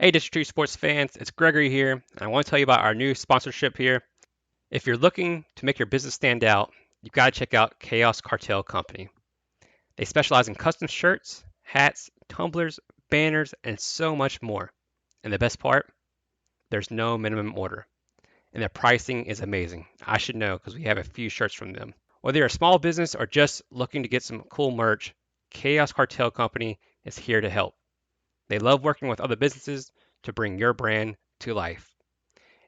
Hey, District 2 sports fans, it's Gregory here, and I want to tell you about our new sponsorship here. If you're looking to make your business stand out, you've got to check out Chaos Cartel Company. They specialize in custom shirts, hats, tumblers, banners, and so much more. And the best part, there's no minimum order, and their pricing is amazing. I should know because we have a few shirts from them. Whether you're a small business or just looking to get some cool merch, Chaos Cartel Company is here to help. They love working with other businesses to bring your brand to life.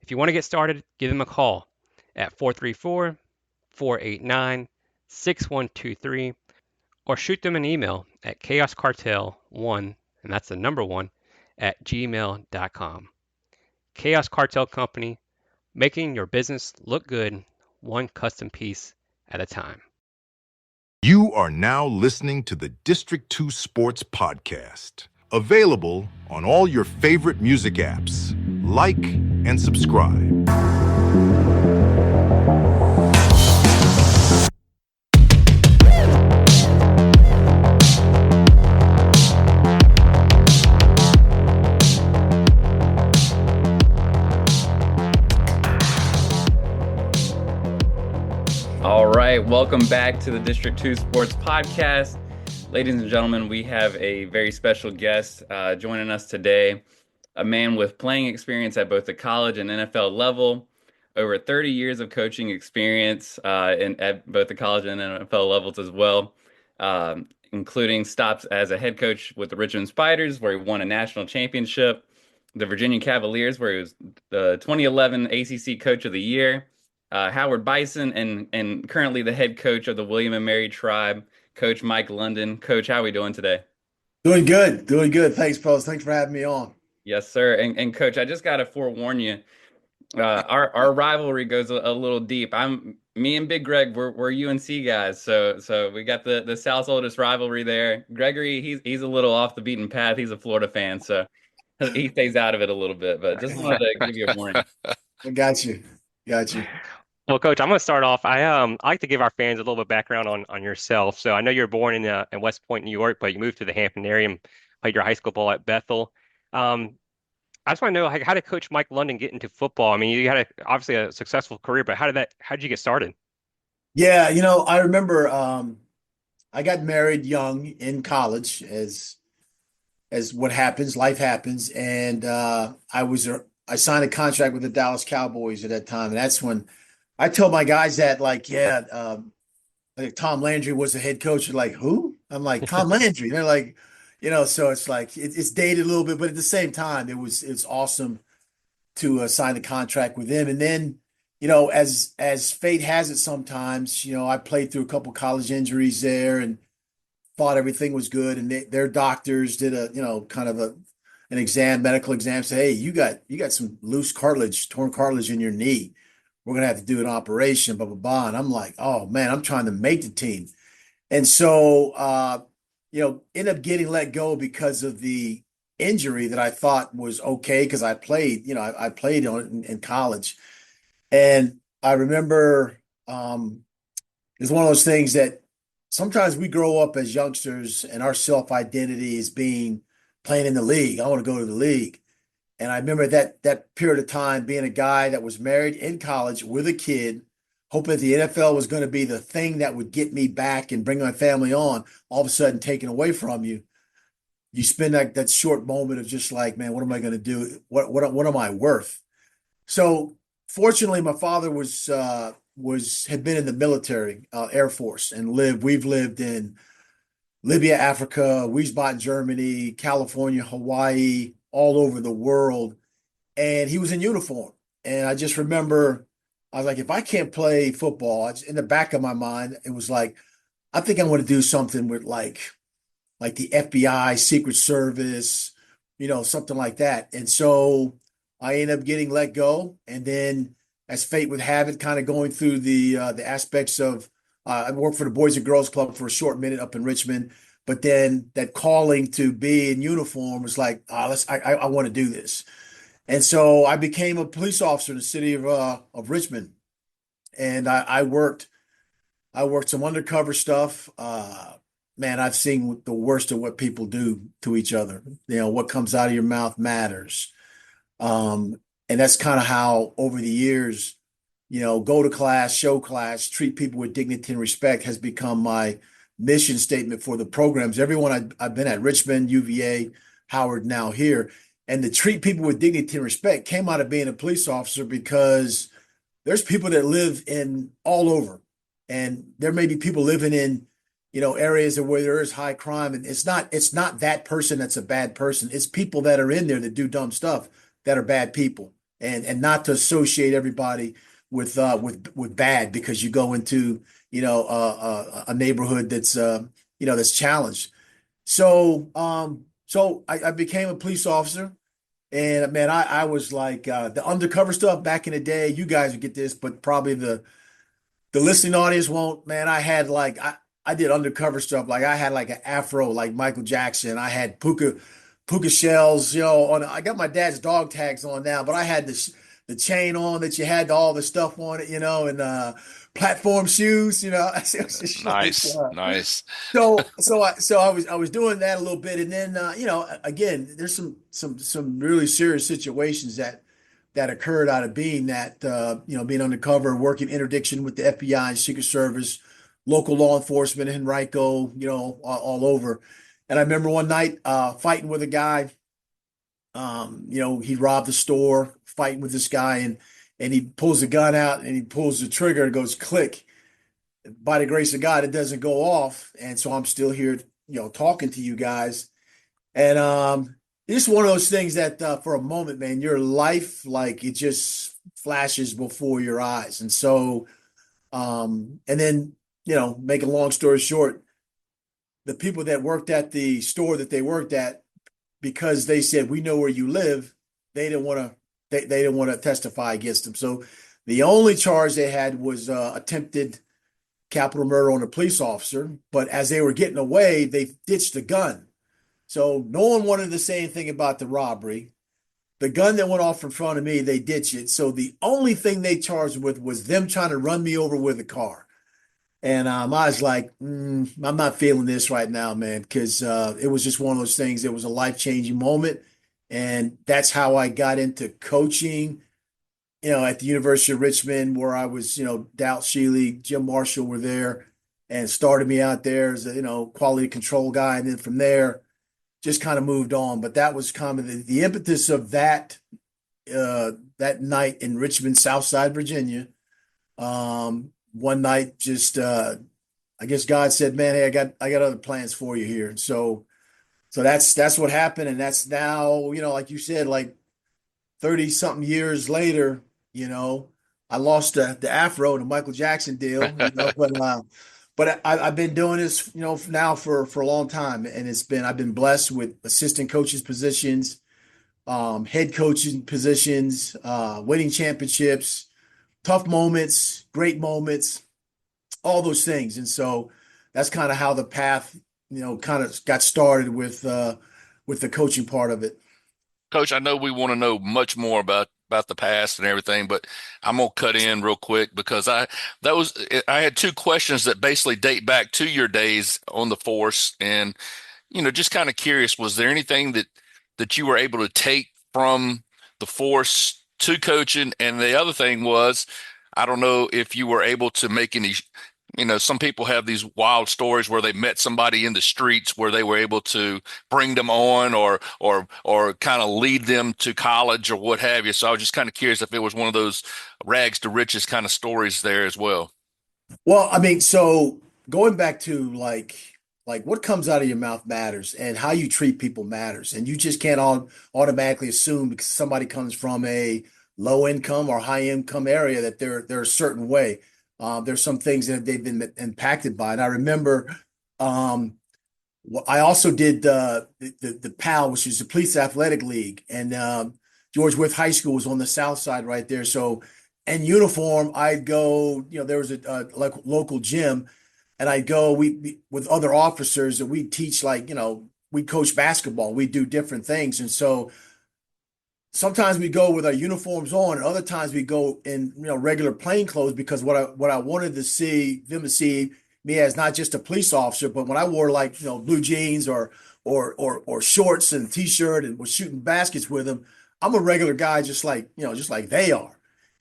If you want to get started, give them a call at 434 489 6123 or shoot them an email at chaoscartel1, and that's the number one, at gmail.com. Chaos Cartel Company, making your business look good, one custom piece at a time. You are now listening to the District 2 Sports Podcast, available on all your favorite music apps. Like and subscribe. All right, welcome back to the District 2 Sports Podcast. Ladies and gentlemen, we have a very special guest joining us today, a man with playing experience at both the college and NFL level, over 30 years of coaching experience at both the college and NFL levels as well, including stops as a head coach with the Richmond Spiders, where he won a national championship, the Virginia Cavaliers, where he was the 2011 ACC Coach of the Year, Howard Bison, and currently the head coach of the William and Mary Tribe, Coach Mike London. Coach, how are we doing today? Doing good, doing good. Thanks, Post. Thanks for having me on. Yes, sir. And Coach, I just got to forewarn you, our rivalry goes a little deep. Me and Big Greg, we're UNC guys, so we got the South's oldest rivalry there. Gregory, he's a little off the beaten path. He's a Florida fan, so he stays out of it a little bit. But just wanted to give you a warning. I got you. Well, Coach, I'm going to start off. I like to give our fans a little bit of background on yourself. So I know you were born in West Point, New York, but you moved to the Hampton area and played your high school ball at Bethel. I just want to know, how did Coach Mike London get into football? I mean, you had obviously a successful career, but how did you get started? Yeah, I remember I got married young in college, as what happens, life happens, and I signed a contract with the Dallas Cowboys at that time, and that's when I told my guys that, like, like Tom Landry was the head coach. They're like, who? I'm like, Tom Landry. They're like, so it's like it's dated a little bit, but at the same time, it's awesome to sign the contract with him. And then, as fate has it, sometimes, I played through a couple college injuries there and thought everything was good. And their doctors did a, kind of an exam, medical exam, say, hey, you got some loose cartilage, torn cartilage in your knee. We're gonna have to do an operation, blah blah blah. And I'm like, oh man, I'm trying to make the team. And so end up getting let go because of the injury that I thought was okay because I played, I played on in college. And I remember it's one of those things that sometimes we grow up as youngsters and our self-identity is being playing in the league. I want to go to the league. And I remember that period of time being a guy that was married in college with a kid, hoping that the NFL was going to be the thing that would get me back and bring my family on, all of a sudden taken away from you. You spend that short moment of just like, man, what am I going to do? What am I worth? So fortunately, my father had been in the military, Air Force, and we've lived in Libya, Africa, Wiesbaden, Germany, California, Hawaii, all over the world. And he was in uniform. And I just remember, I was like, if I can't play football, in the back of my mind, it was like, I think I want to do something with like the FBI, Secret Service, something like that. And so I ended up getting let go. And then as fate would have it, kind of going through the aspects of, I worked for the Boys and Girls Club for a short minute up in Richmond. But then that calling to be in uniform was like, I want to do this. And so I became a police officer in the city of Richmond. And I worked some undercover stuff. man, I've seen the worst of what people do to each other. What comes out of your mouth matters. Um, and that's kind of how over the years, go to class, show class, treat people with dignity and respect has become my mission statement for the programs. Everyone I've been at, Richmond, UVA, Howard, now here. And to treat people with dignity and respect came out of being a police officer, because there's people that live in all over. And there may be people living in, areas where there is high crime. And it's not that person that's a bad person. It's people that are in there that do dumb stuff that are bad people. And not to associate everybody with bad, because you go into, a neighborhood that's challenged. So I became a police officer. And man, I was like, the undercover stuff back in the day. You guys would get this, but probably the listening audience won't. Man, I did undercover stuff. Like I had like an afro, like Michael Jackson. I had puka shells. I got my dad's dog tags on now, but I had the chain on that you had all the stuff on it, and platform shoes. It was just like, Nice, nice. so I was doing that a little bit, and then again, there's some really serious situations that occurred out of being being undercover, working interdiction with the FBI and Secret Service, local law enforcement in Henrico, all over. And I remember one night fighting with a guy. He robbed the store, fighting with this guy, and he pulls the gun out and he pulls the trigger and goes click. By the grace of God, it doesn't go off. And so I'm still here, talking to you guys. And it's one of those things that for a moment, man, your life, like, it just flashes before your eyes. And so, and then, make a long story short, the people that worked at the store that they worked at, because they said, we know where you live, they didn't want to, they didn't want to testify against them. So the only charge they had was attempted capital murder on a police officer. But as they were getting away, they ditched the gun. So no one wanted to say anything about the robbery. The gun that went off in front of me, they ditched it. So the only thing they charged with was them trying to run me over with a car. And I was like, I'm not feeling this right now, man, because it was just one of those things. It was a life-changing moment. And that's how I got into coaching, at the University of Richmond, where I was, Dal Shealy, Jim Marshall were there and started me out there as a, quality control guy. And then from there, just kind of moved on. But that was kind of the impetus of that night in Richmond, Southside, Virginia. One night, just I guess God said, "Man, hey, I got other plans for you here." So that's what happened, and that's now, like you said, like 30 something years later, I lost the afro, the Michael Jackson deal, but I've been doing this, now for a long time, and I've been blessed with assistant coaches positions, head coaching positions, winning championships, tough moments, great moments, all those things. And so that's kind of how the path, kind of got started with the coaching part of it. Coach, I know we want to know much more about the past and everything, but I'm gonna cut in real quick because I had two questions that basically date back to your days on the force, and just kind of curious, was there anything that you were able to take from the force to coaching? And the other thing was, I don't know if you were able to make any, some people have these wild stories where they met somebody in the streets where they were able to bring them on or kind of lead them to college or what have you. So I was just kind of curious if it was one of those rags to riches kind of stories there as well. Well, I mean, so going back to like what comes out of your mouth matters, and how you treat people matters. And you just can't automatically assume because somebody comes from a low income or high income area that they're a certain way. There's some things that they've been impacted by. And I remember I also did the PAL, which is the Police Athletic League, and George Wythe High School was on the south side right there. So in uniform, I'd go, there was a like local gym, and I'd go we with other officers, and we'd teach, like, we'd coach basketball, we'd do different things. And so sometimes we go with our uniforms on, and other times we go in, regular plain clothes, because what I wanted to see them to see me as not just a police officer, but when I wore like, blue jeans or shorts and a t-shirt and was shooting baskets with them, I'm a regular guy just like they are.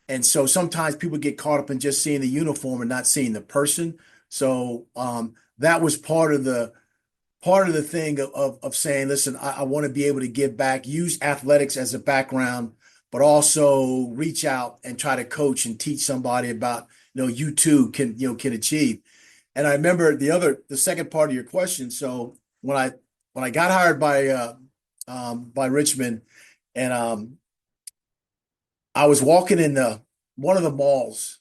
And so sometimes people get caught up in just seeing the uniform and not seeing the person. So that was part of the thing of saying, listen, I want to be able to give back, use athletics as a background, but also reach out and try to coach and teach somebody about, you too can achieve. And I remember the second part of your question. So when I got hired by Richmond, and I was walking in one of the malls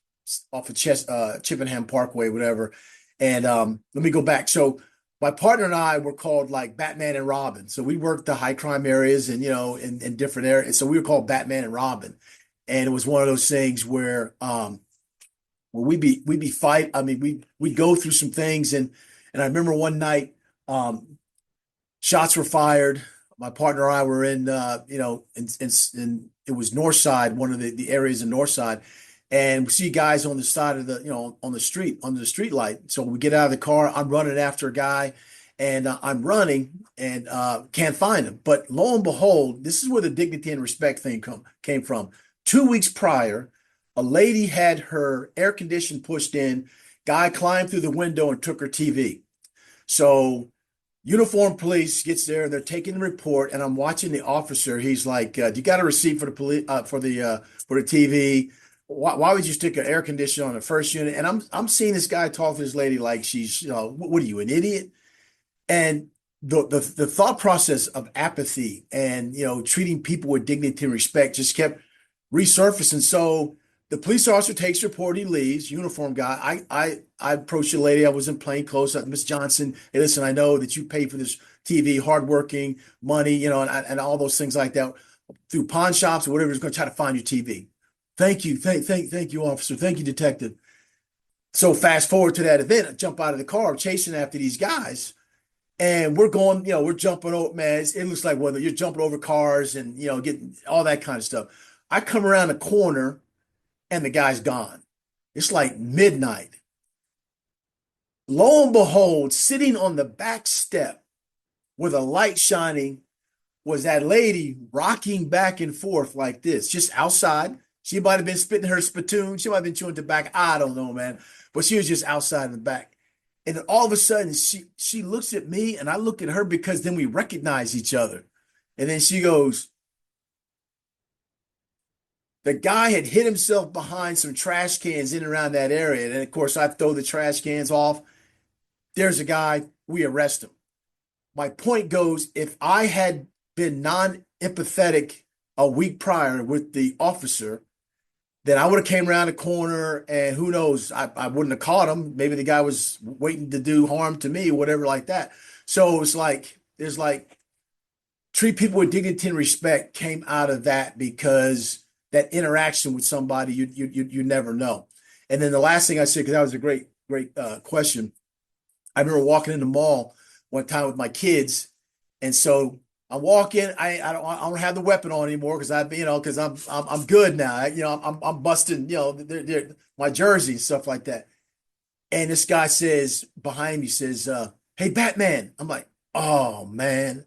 off of Chippenham Parkway, whatever. And let me go back. So my partner and I were called like Batman and Robin. So we worked the high crime areas and in different areas. So we were called Batman and Robin. And it was one of those things where we'd be fight. I mean, we'd go through some things, and I remember one night, shots were fired. My partner and I were in, in it was North Side, one of the areas in North Side, and we see guys on the side of on the street, under the street light. So we get out of the car. I'm running after a guy, and I'm running and can't find him. But lo and behold, this is where the dignity and respect thing came from. 2 weeks prior, a lady had her air condition pushed in. Guy climbed through the window and took her TV. So uniformed police gets there and they're taking the report, and I'm watching the officer. He's like, "Do you got a receipt for the police for the TV? Why would you stick an air conditioner on the first unit?" And I'm seeing this guy talk to this lady like she's, what are you, an idiot? And the thought process of apathy and treating people with dignity and respect just kept resurfacing. So the police officer takes the report, he leaves, uniform guy. I approached the lady, I was in plain clothes, Miss Johnson. Hey, listen, I know that you paid for this TV, hardworking, money, and all those things like that through pawn shops or whatever is going to try to find your TV. Thank you, thank you, officer. Thank you, detective. So fast forward to that event, I jump out of the car, chasing after these guys. And we're going, we're jumping over, man. It looks like whether you're jumping over cars and, getting all that kind of stuff. I come around the corner and the guy's gone. It's like midnight. Lo and behold, sitting on the back step with a light shining was that lady rocking back and forth like this, just outside. She might have been spitting her spittoon. She might have been chewing tobacco. I don't know, man. But she was just outside in the back. And then all of a sudden, she looks at me and I look at her, because then we recognize each other. And then she goes, the guy had hid himself behind some trash cans in and around that area. And of course, I throw the trash cans off. There's a guy, we arrest him. My point goes, if I had been non-empathetic a week prior with the officer, then I would have came around the corner and who knows, I wouldn't have caught him. Maybe the guy was waiting to do harm to me, whatever like that. So it's like, there's like, treat people with dignity and respect came out of that, because that interaction with somebody, you never know. And then the last thing I said, because that was a great question. I remember walking in the mall one time with my kids, and so I'm walking. I don't have the weapon on anymore because I'm good now. I'm busting my jersey and stuff like that. And this guy says behind me says, "Hey, Batman." I'm like, "Oh man,"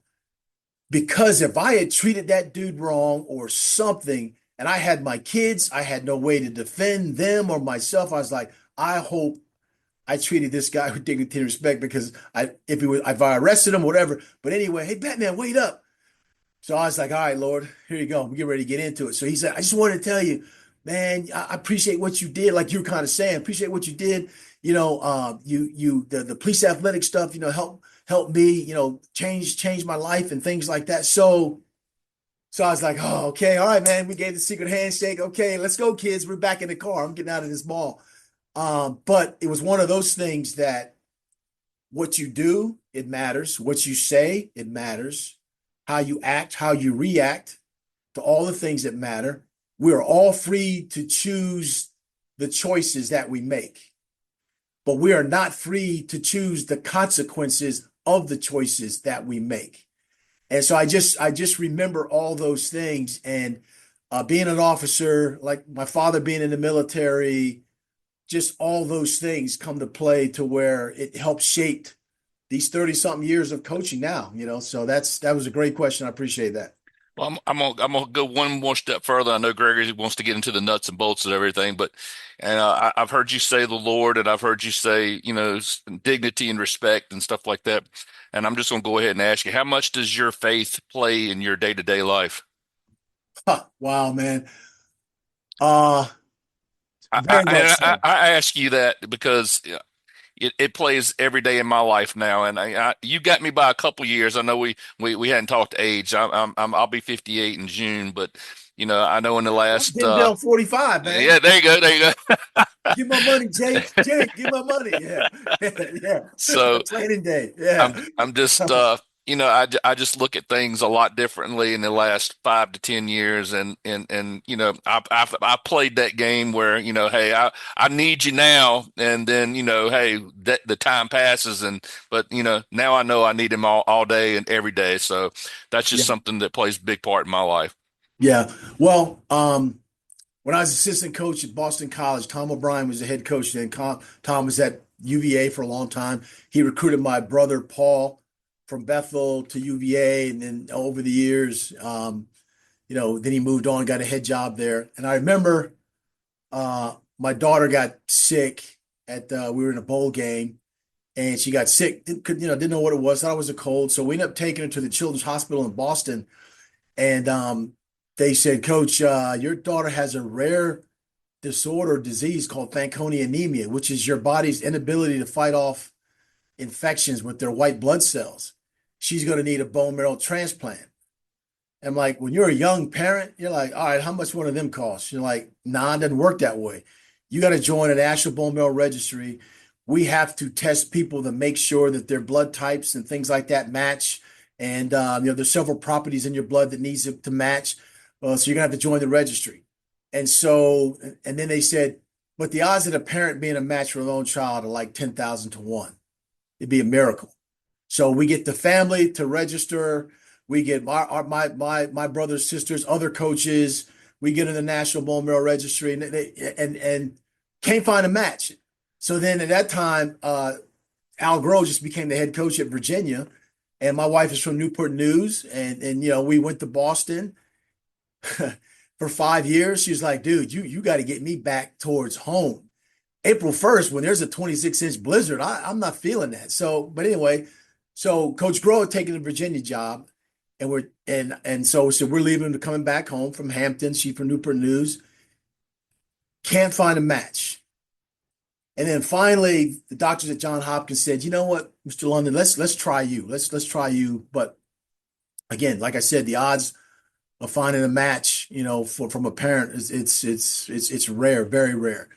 because if I had treated that dude wrong or something, and I had my kids, I had no way to defend them or myself. I was like, I hope I treated this guy with dignity and respect, because if I arrested him, whatever. But anyway, "Hey, Batman, wait up." So I was like, "All right, Lord, here you go. We get ready to get into it." So he said, "I just wanted to tell you, man, I appreciate what you did." Like you were kind of saying, appreciate what you did. The police athletic stuff, help me, change my life and things like that. So I was like, "Oh, okay. All right, man." We gave the secret handshake. "Okay, let's go, kids. We're back in the car. I'm getting out of this mall." But it was one of those things that what you do, it matters. What you say, it matters. How you act, how you react to all the things that matter. We are all free to choose the choices that we make, but we are not free to choose the consequences of the choices that we make. And so I just remember all those things, and being an officer, like my father being in the military, just all those things come to play to where it helps shape these 30 something years of coaching now, so that was a great question. I appreciate that. Well, I'm gonna go one more step further. I know Gregory wants to get into the nuts and bolts of everything, but and I've heard you say the Lord, and I've heard you say, dignity and respect and stuff like that. And I'm just gonna go ahead and ask you, how much does your faith play in your day-to-day life? Huh, wow, man. Uh, I, Very much I, I so. I ask you that because it plays every day in my life now, and you got me by a couple years. I know we hadn't talked age. I'll be 58 in June, but I know in the I'm last getting down 45, man. yeah, there you go. Give my money, Jake. Jake, give my money. Yeah. Yeah. So Training day. Yeah. I'm just I just look at things a lot differently in the last 5 to 10 years, and I played that game where hey, I need you now, and then hey, that the time passes, and but now I know I need him all day and every day, so that's just Yeah. something that plays a big part in my life. Yeah. Well, when I was assistant coach at Boston College, Tom O'Brien was the head coach then. Tom was at UVA for a long time. He recruited my brother Paul from Bethel to UVA, and then over the years, then he moved on, got a head job there. And I remember my daughter got sick we were in a bowl game, and she got sick. Didn't know what it was. Thought it was a cold. So we ended up taking her to the Children's Hospital in Boston, and they said, Coach, your daughter has a rare disease called Fanconi anemia, which is your body's inability to fight off infections with their white blood cells. She's going to need a bone marrow transplant. And like, when you're a young parent, you're like, all right, how much one of them cost? You're like, nah, it doesn't work that way. You got to join a national bone marrow registry. We have to test people to make sure that their blood types and things like that match. And there's several properties in your blood that needs to match. So you're gonna have to join the registry. And then they said, but the odds of a parent being a match for their own child are like 10,000 to 1. It'd be a miracle. So we get the family to register. We get my brothers, sisters, other coaches. We get in the National Bone Marrow Registry, and can't find a match. So then at that time, Al Groh just became the head coach at Virginia, and my wife is from Newport News, and we went to Boston for 5 years. She was like, dude, you got to get me back towards home. April 1st, when there's a 26-inch blizzard, I'm not feeling that. But anyway, so Coach Groh had taken the Virginia job, so we're leaving to coming back home from Hampton. She's from Newport News. Can't find a match. And then finally, the doctors at Johns Hopkins said, you know what, Mr. London, let's try you. Let's try you. But again, like I said, the odds of finding a match, from a parent it's rare, very rare.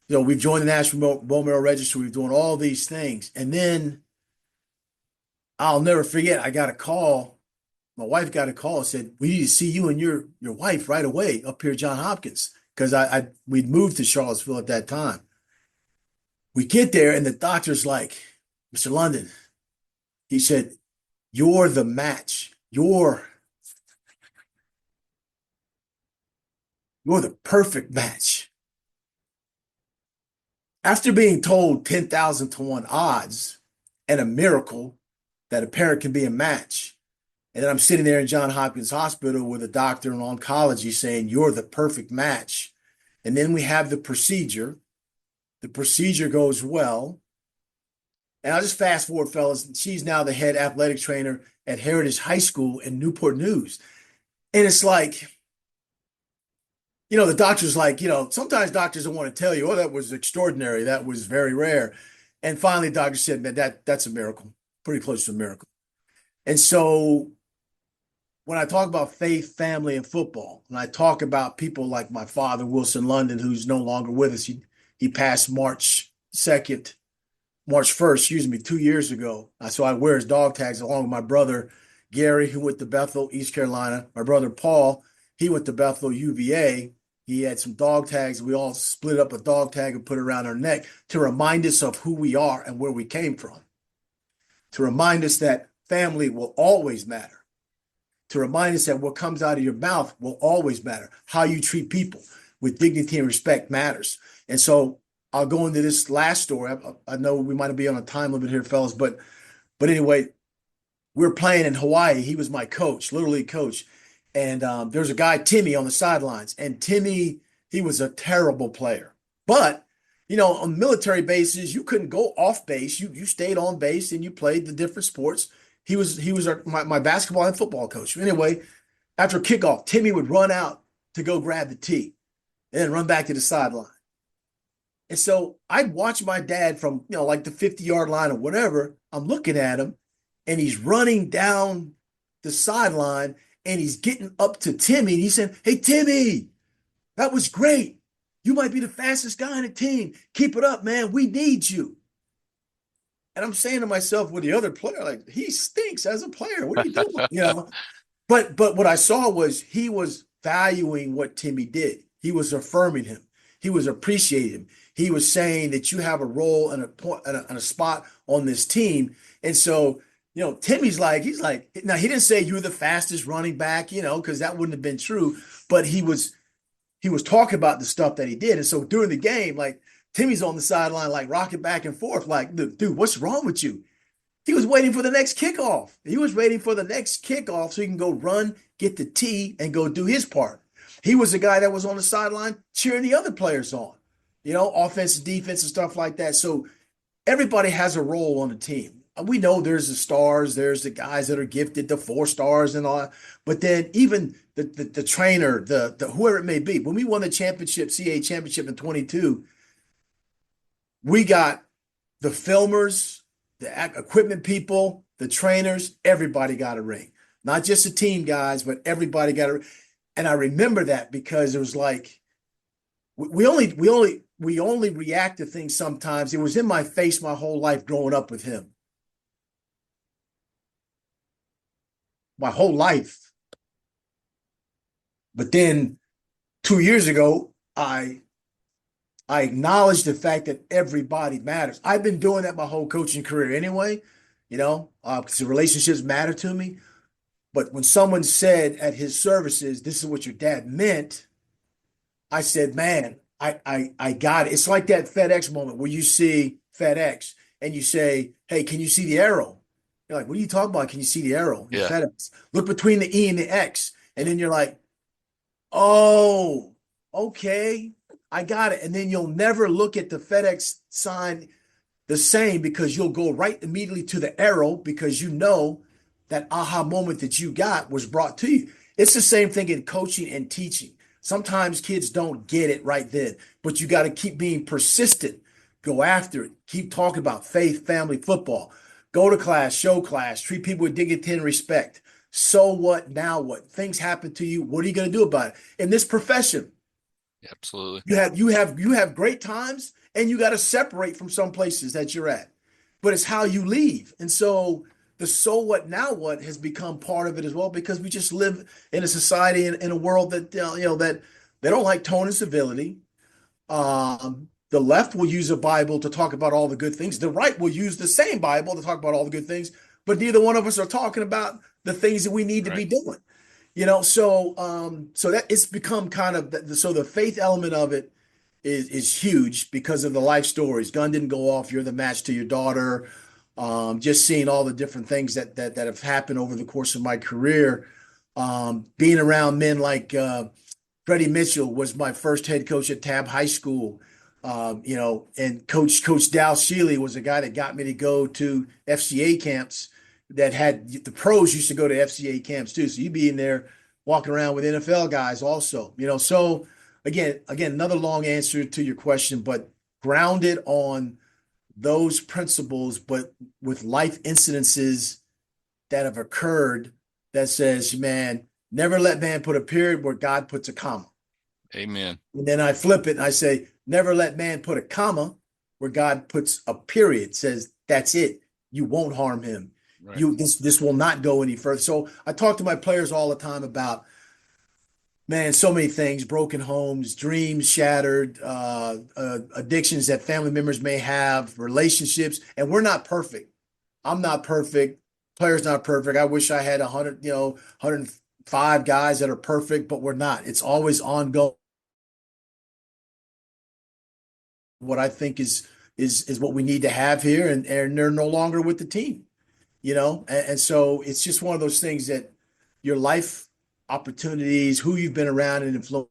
We've joined the National Bone Marrow Registry. We've done all these things. And then I'll never forget, I got a call. My wife got a call and said, we need to see you and your wife right away up here at Johns Hopkins. Because we'd moved to Charlottesville at that time. We get there and the doctor's like, Mr. London, he said, you're the match. You're the perfect match. After being told 10,000 to 1 odds and a miracle that a parent can be a match, and then I'm sitting there in Johns Hopkins Hospital with a doctor in oncology saying, you're the perfect match. And then we have the procedure. The procedure goes well. And I'll just fast forward, fellas. She's now the head athletic trainer at Heritage High School in Newport News. And it's like, the doctor's like, sometimes doctors don't want to tell you, oh, that was extraordinary. That was very rare. And finally, the doctor said, man, that's a miracle, pretty close to a miracle. And so when I talk about faith, family, and football, and I talk about people like my father, Wilson London, who's no longer with us, he passed March 1st, 2 years ago. So I wear his dog tags along with my brother, Gary, who went to Bethel, East Carolina. My brother, Paul, he went to Bethel, UVA. He had some dog tags. We all split up a dog tag and put it around our neck to remind us of who we are and where we came from. To remind us that family will always matter. To remind us that what comes out of your mouth will always matter. How you treat people with dignity and respect matters. And so I'll go into this last story. I know we might be on a time limit here, fellas, but anyway, we were playing in Hawaii. He was my coach, little league coach, and there's a guy Timmy on the sidelines, and Timmy, he was a terrible player, but on military bases, you couldn't go off base. You stayed on base and you played the different sports. My basketball and football coach. Anyway, after kickoff, Timmy would run out to go grab the tee and then run back to the sideline. And so I'd watch my dad from, like the 50-yard line or whatever. I'm looking at him and he's running down the sideline and he's getting up to Timmy. And he said, "Hey, Timmy, that was great. You might be the fastest guy on the team. Keep it up, man. We need you." And I'm saying to myself with the other player, like, he stinks as a player. What are you doing? But what I saw was he was valuing what Timmy did. He was affirming him. He was appreciating him. He was saying that you have a role and a spot on this team. And so, Timmy's he's like, now he didn't say you're the fastest running back, because that wouldn't have been true. But he was talking about the stuff that he did. And so during the game, like Timmy's on the sideline, like rocking back and forth, like, "Dude, what's wrong with you?" He was waiting for the next kickoff. He was waiting for the next kickoff so he can go run, get the tee, and go do his part. He was the guy that was on the sideline cheering the other players on, offense, defense, and stuff like that. So everybody has a role on the team. We know there's the stars, there's the guys that are gifted, the 4 stars and all that. But then even the trainer, the whoever it may be, when we won the championship, CAA championship in 22, we got the filmers, the equipment people, the trainers, everybody got a ring. Not just the team guys, but everybody got a ring. And I remember that because it was like we only react to things sometimes. It was in my face my whole life growing up with him. My whole life. But then 2 years ago, I acknowledged the fact that everybody matters. I've been doing that my whole coaching career anyway, because the relationships matter to me. But when someone said at his services, "This is what your dad meant," I said, "Man, I got it." It's like that FedEx moment where you see FedEx and you say, "Hey, can you see the arrow?" You're like, "What are you talking about? Can you see the arrow?" Yeah. FedEx. Look between the E and the X. And then you're like, "Oh, okay, I got it." And then you'll never look at the FedEx sign the same because you'll go right immediately to the arrow because that aha moment that you got was brought to you. It's the same thing in coaching and teaching. Sometimes kids don't get it right then, but you got to keep being persistent. Go after it. Keep talking about faith, family, football. Go to class, show class, treat people with dignity and respect. So what? Now what? Things happen to you. What are you going to do about it? In this profession, Absolutely. you have great times and you got to separate from some places that you're at. But it's how you leave. And so what, now what has become part of it as well because we just live in a society in a world that that they don't like tone and civility. The left will use a Bible to talk about all the good things. The right will use the same Bible to talk about all the good things, but neither one of us are talking about the things that we need to be doing. So that it's become kind of the faith element of it is huge because of the life stories. Gun didn't go off. You're the match to your daughter. Just seeing all the different things that have happened over the course of my career. Being around men like Freddie Mitchell was my first head coach at Tab High School. And Coach Dal Shealy was a guy that got me to go to FCA camps that had the pros used to go to FCA camps too. So you'd be in there walking around with NFL guys also, so again, another long answer to your question, but grounded on those principles, but with life incidences that have occurred that says, man, never let man put a period where God puts a comma. Amen. And then I flip it and I say, never let man put a comma where God puts a period, says that's it. You won't harm him. Right. This will not go any further. So I talk to my players all the time about, man, so many things, broken homes, dreams shattered, addictions that family members may have, relationships, and we're not perfect. I'm not perfect. Players not perfect. I wish I had 105 guys that are perfect, but we're not. It's always ongoing. what I think is what we need to have here, and they're no longer with the team, and so it's just one of those things that your life opportunities, who you've been around and influenced.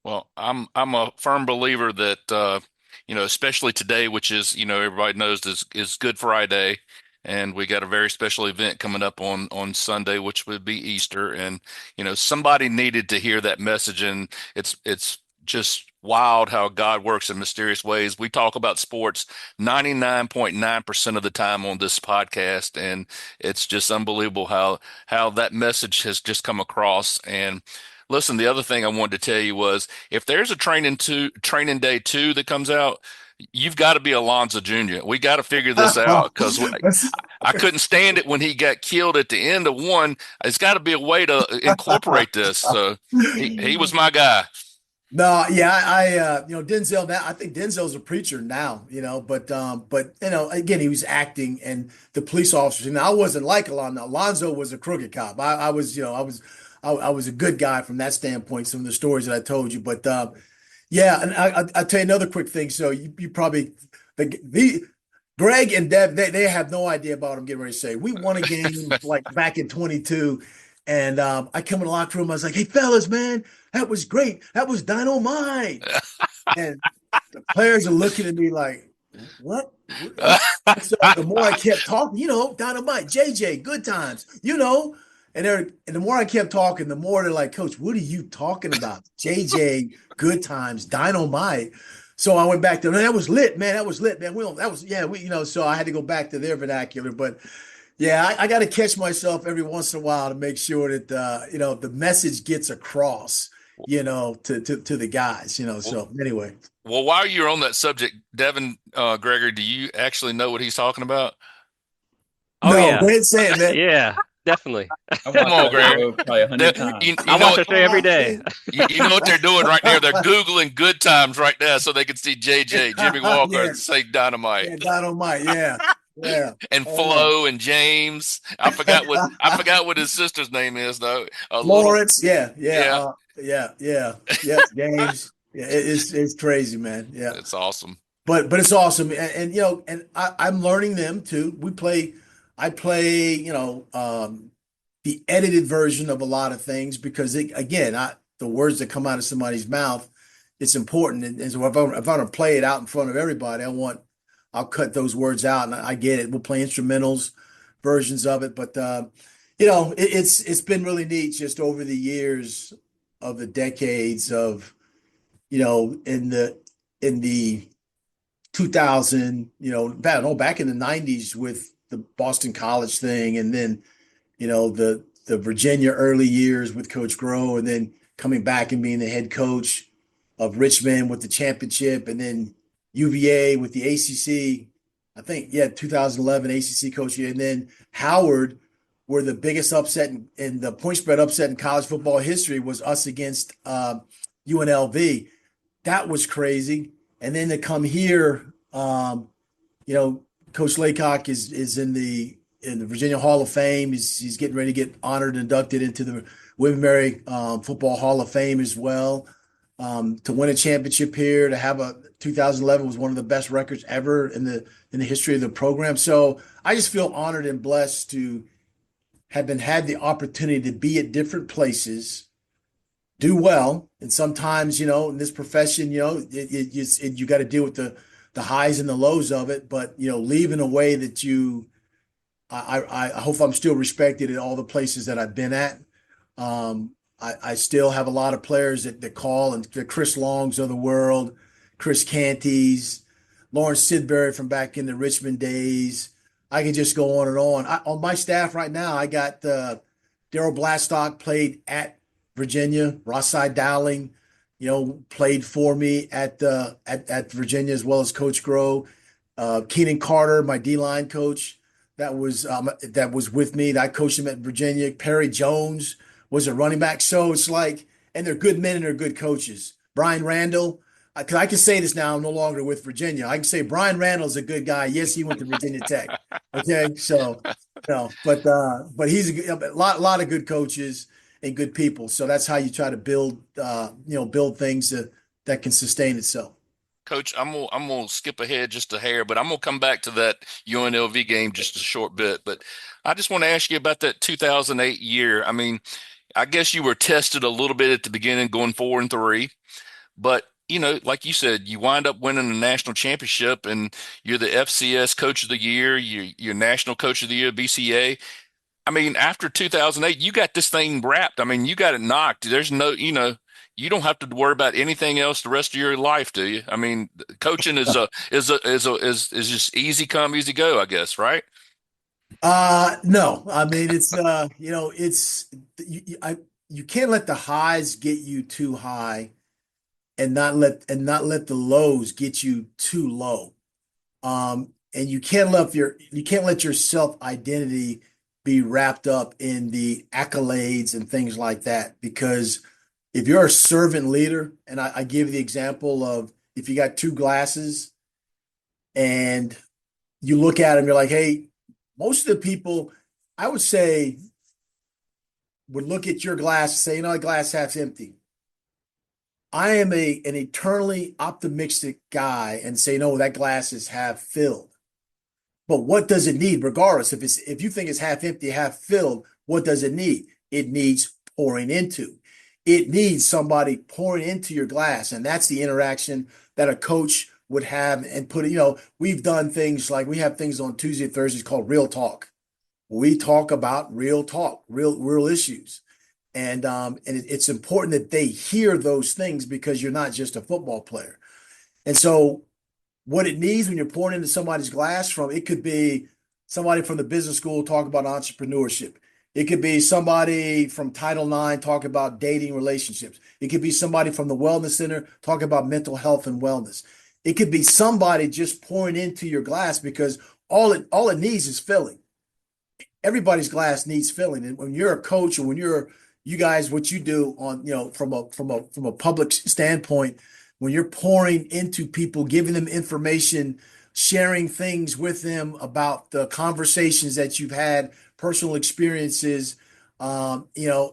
Well, I'm a firm believer that especially today, which is, everybody knows is Good Friday, and we got a very special event coming up on Sunday, which would be Easter, and somebody needed to hear that message, and it's just wild how God works in mysterious ways. We talk about sports 99.9% of the time on this podcast, and it's just unbelievable how that message has just come across. And listen, the other thing I wanted to tell you was if there's a training day two that comes out, you've got to be Alonzo Jr. We got to figure this out because I couldn't stand it when he got killed at the end of one. It's got to be a way to incorporate this. So he was my guy. No, yeah, Denzel. Now I think Denzel's a preacher now, but again, he was acting, and the police officers. And I wasn't like Alonzo. Alonzo was a crooked cop. I was a good guy from that standpoint. Some of the stories that I told you, but yeah, and I'll tell you another quick thing. So you probably the Greg and Dev, they have no idea about what I'm getting ready to say. We won a game like back in 22, and I come in the locker room. I was like, "Hey, fellas, man, that was great. That was dynamite." And the players are looking at me like, "What?" So the more I kept talking, dynamite, JJ, good times, and the more I kept talking, the more they're like, "Coach, what are you talking about? JJ, good times, dynamite." So I went back to, that was lit, man. That was lit, man. So I had to go back to their vernacular. But yeah, I got to catch myself every once in a while to make sure that, the message gets across, to the guys, so anyway. Well, while you're on that subject, Devin, Gregory, do you actually know what he's talking about? Oh, No, yeah. go ahead and say it, man. Yeah, definitely. I've Come on, watched that Greg. show probably 100 times. I watch that show every day. You know what they're doing right now? They're Googling good times right now so they can see JJ, Jimmy Walker, Yeah. and say dynamite. Yeah, dynamite, yeah. Yeah. And Oh, yeah. Flo and James. I forgot what his sister's name is though. Lawrence, yeah, Yeah. James. Yeah, it's crazy, man. Yeah. It's awesome. But it's awesome. And I'm learning them too. I play, the edited version of a lot of things because the words that come out of somebody's mouth, it's important. And so if I want to play it out in front of everybody, I'll cut those words out, and I get it. We'll play instrumentals versions of it, but it's been really neat just over the years of the decades of, in the 2000, back in the 90s with the Boston College thing, and then, the Virginia early years with Coach Groh, and then coming back and being the head coach of Richmond with the championship, and then UVA with the ACC, I think, 2011 ACC coach year, and then Howard, where the biggest upset in the point spread upset in college football history was us against UNLV. That was crazy. And then to come here, Coach Laycock is in the Virginia Hall of Fame. He's getting ready to get honored and inducted into the William Mary Football Hall of Fame as well. To win a championship here, to have 2011 was one of the best records ever in the history of the program. So I just feel honored and blessed to have had the opportunity to be at different places, do well, and sometimes in this profession, you got to deal with the highs and the lows of it. But leave in a way that I hope I'm still respected at all the places that I've been at. I still have a lot of players that call, and the Chris Longs of the world, Chris Canties, Lawrence Sidbury from back in the Richmond days. I can just go on and on. On my staff right now, I got Daryl Blastock, played at Virginia. Rosside Dowling, played for me at Virginia, as well as Coach Groh. Keenan Carter, my D-line coach, that was with me. I coached him at Virginia. Perry Jones was a running back. So it's like, and they're good men and they're good coaches. Brian Randall, because I can say this now, I'm no longer with Virginia. I can say Brian Randall's a good guy. Yes, he went to Virginia Tech. Okay, so but he's a lot of good coaches, and good people. So that's how you try to build, build things that can sustain itself. Coach, I'm gonna skip ahead just a hair, but I'm gonna come back to that UNLV game just a short bit. But I just want to ask you about that 2008 year. I mean, I guess you were tested a little bit at the beginning, going 4-3, but like you said, you wind up winning the national championship, and you're the FCS Coach of the Year. You're National Coach of the Year, BCA. I mean, after 2008, you got this thing wrapped. I mean, you got it knocked. There's no, you don't have to worry about anything else the rest of your life, do you? I mean, coaching is just easy come, easy go, I guess, right? No, I mean, it's, it's, you can't let the highs get you too high and not let the lows get you too low. And you can't let your self identity be wrapped up in the accolades and things like that. Because if you're a servant leader, and I give the example of if you got two glasses and you look at them, you're like, hey, most of the people, I would say, would look at your glass and say, the glass half's empty. I am an eternally optimistic guy and say, no, that glass is half filled. But what does it need? Regardless, if you think it's half empty, half filled, what does it need? It needs pouring into. It needs somebody pouring into your glass. And that's the interaction that a coach would have and we've done things like we have things on Tuesday and Thursdays called Real Talk. We talk about real talk, real issues. And it's important that they hear those things because you're not just a football player. And so what it needs when you're pouring into somebody's glass it could be somebody from the business school talk about entrepreneurship. It could be somebody from Title IX talk about dating relationships. It could be somebody from the wellness center talk about mental health and wellness. It could be somebody just pouring into your glass because all it needs is filling. Everybody's glass needs filling. And when you're a coach or when you guys, what you do on, from a public standpoint, when you're pouring into people, giving them information, sharing things with them about the conversations that you've had, personal experiences, and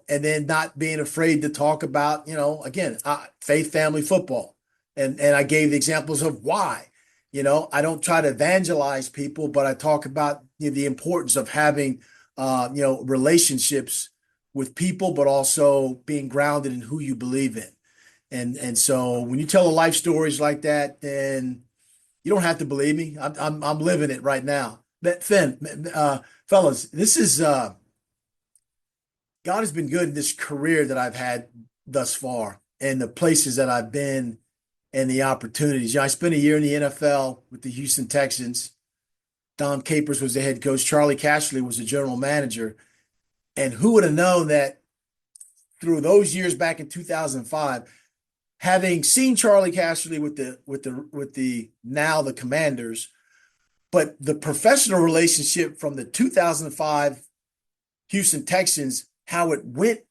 then not being afraid to talk about, again, faith, family, football. And I gave the examples of why. I don't try to evangelize people, but I talk about the importance of having, relationships with people, but also being grounded in who you believe in. And so when you tell life stories like that, then you don't have to believe me. I'm living it right now. But fellas, this is God has been good in this career that I've had thus far, and the places that I've been, and the opportunities. I spent a year in the NFL with the Houston Texans. Don Capers was the head coach. Charlie Cashley was the general manager. And who would have known that through those years back in 2005, having seen Charlie Cashley with the now the Commanders, but the professional relationship from the 2005 Houston Texans, how it went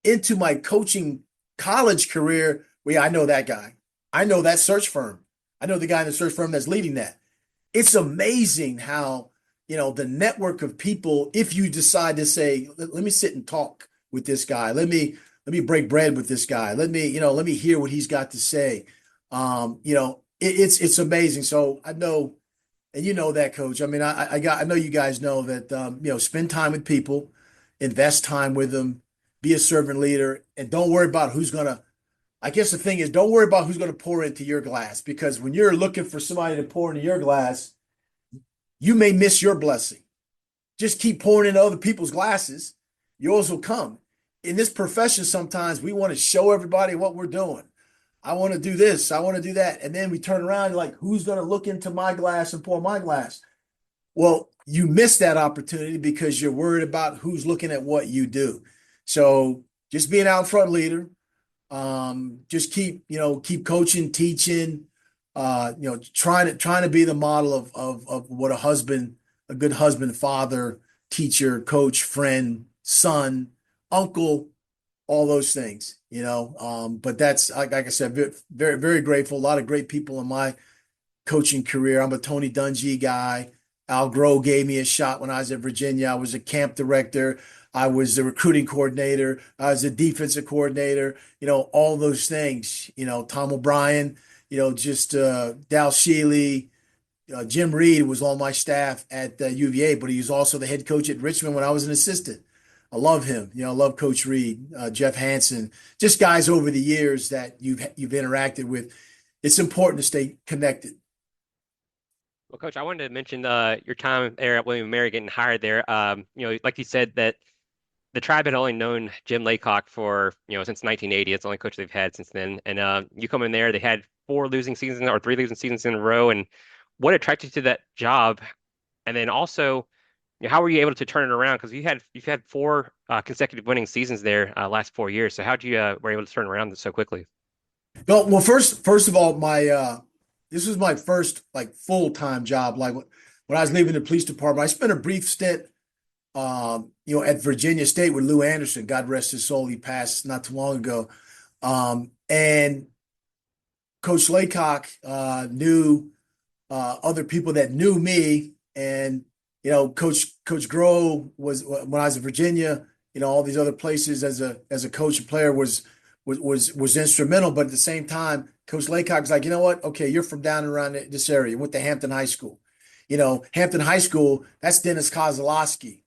into my coaching college career, where I know that guy. I know that search firm. I know the guy in the search firm that's leading that. It's amazing how, the network of people, if you decide to say, let me sit and talk with this guy. Let me break bread with this guy. Let me hear what he's got to say. It's amazing. So I know, and you know that, Coach. I mean, I know you guys know that, spend time with people, invest time with them, be a servant leader, and don't worry about who's going to, I guess the thing is, don't worry about who's going to pour into your glass, because when you're looking for somebody to pour into your glass, you may miss your blessing. Just keep pouring into other people's glasses. Yours will come. In this profession, sometimes we want to show everybody what we're doing. I want to do this. I want to do that. And then we turn around like, who's going to look into my glass and pour my glass? Well, you miss that opportunity because you're worried about who's looking at what you do. So just be an out front leader. Just keep coaching, teaching, trying to be the model of what a good husband, father, teacher, coach, friend, son, uncle, all those things, but that's like I said, very, very grateful. A lot of great people in my coaching career. I'm a Tony Dungy guy. Al Groh gave me a shot when I was at Virginia. I was a camp director. I was the recruiting coordinator. I was the defensive coordinator, all those things, Tom O'Brien, just Dal Shealy, Jim Reed was on my staff at UVA, but he was also the head coach at Richmond when I was an assistant. I love him. I love Coach Reed, Jeff Hansen, just guys over the years that you've interacted with. It's important to stay connected. Well, Coach, I wanted to mention your time there at William & Mary getting hired there. Like you said, that the tribe had only known Jim Laycock for, since 1980. It's the only coach they've had since then. And you come in there, they had 3 losing seasons in a row. And what attracted you to that job? And then also, how were you able to turn it around? Because you've had 4 consecutive winning seasons there last 4 years. So how did you were able to turn around so quickly? Well, first of all, this was my first like full-time job. Like when I was leaving the police department, I spent a brief stint, at Virginia State with Lou Anderson. God rest his soul. He passed not too long ago. And Coach Laycock knew other people that knew me, and Coach Groh was when I was in Virginia. All these other places as a coach and player was instrumental. But at the same time, Coach Laycock was like, you know what? Okay, you're from down around this area. Went to Hampton High School. Hampton High School, that's Dennis Kozlowski.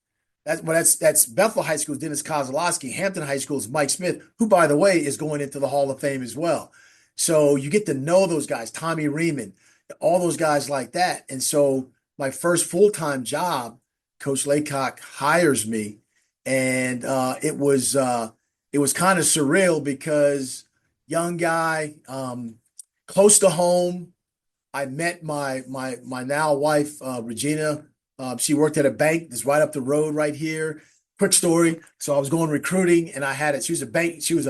That's Bethel High School's Dennis Kozlowski. Hampton High School's Mike Smith, who, by the way, is going into the Hall of Fame as well. So you get to know those guys, Tommy Riemann, all those guys like that. And so my first full-time job, Coach Laycock hires me, and it was kind of surreal because young guy, close to home. I met my now wife, Regina. She worked at a bank that's right up the road right here. Quick story. So I was going recruiting, and I had it. She was a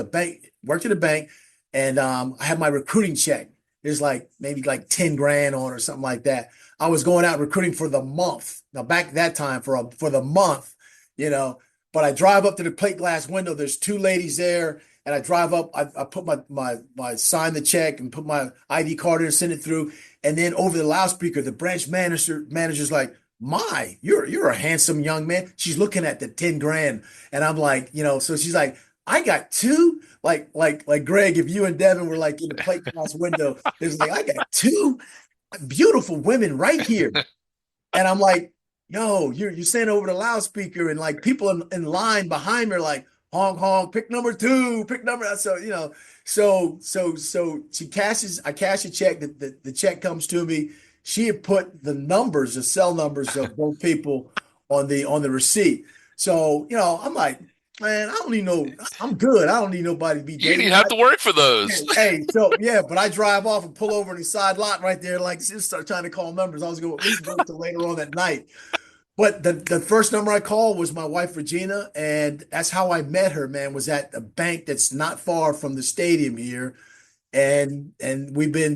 bank, worked at a bank, and I had my recruiting check. There's maybe 10 grand on or something like that. I was going out recruiting for the month. Now back that time for the month, but I drive up to the plate glass window. There's 2 ladies there, and I drive up. I put my sign the check and put my ID card in and send it through. And then over the loudspeaker, the branch manager's like, you're a handsome young man. She's looking at the 10 grand. And I'm like, so she's like, I got 2, like Greg, if you and Devin were in the plate glass window, there's I got 2 beautiful women right here. And I'm like, yo, you're saying over the loudspeaker, and people in line behind me are like, honk, honk, pick number 2, pick number. So, so I cash a check, the check comes to me. She had put the cell numbers of both people on the receipt. So, I'm like, man, I don't need I'm good. I don't need nobody to be dating. You didn't have to work for those. Hey, so yeah, but I drive off and pull over in the side lot right there, just start trying to call numbers. I was going to at least wait till later on that night. But the first number I called was my wife, Regina, and that's how I met her, man, was at a bank that's not far from the stadium here. And we've been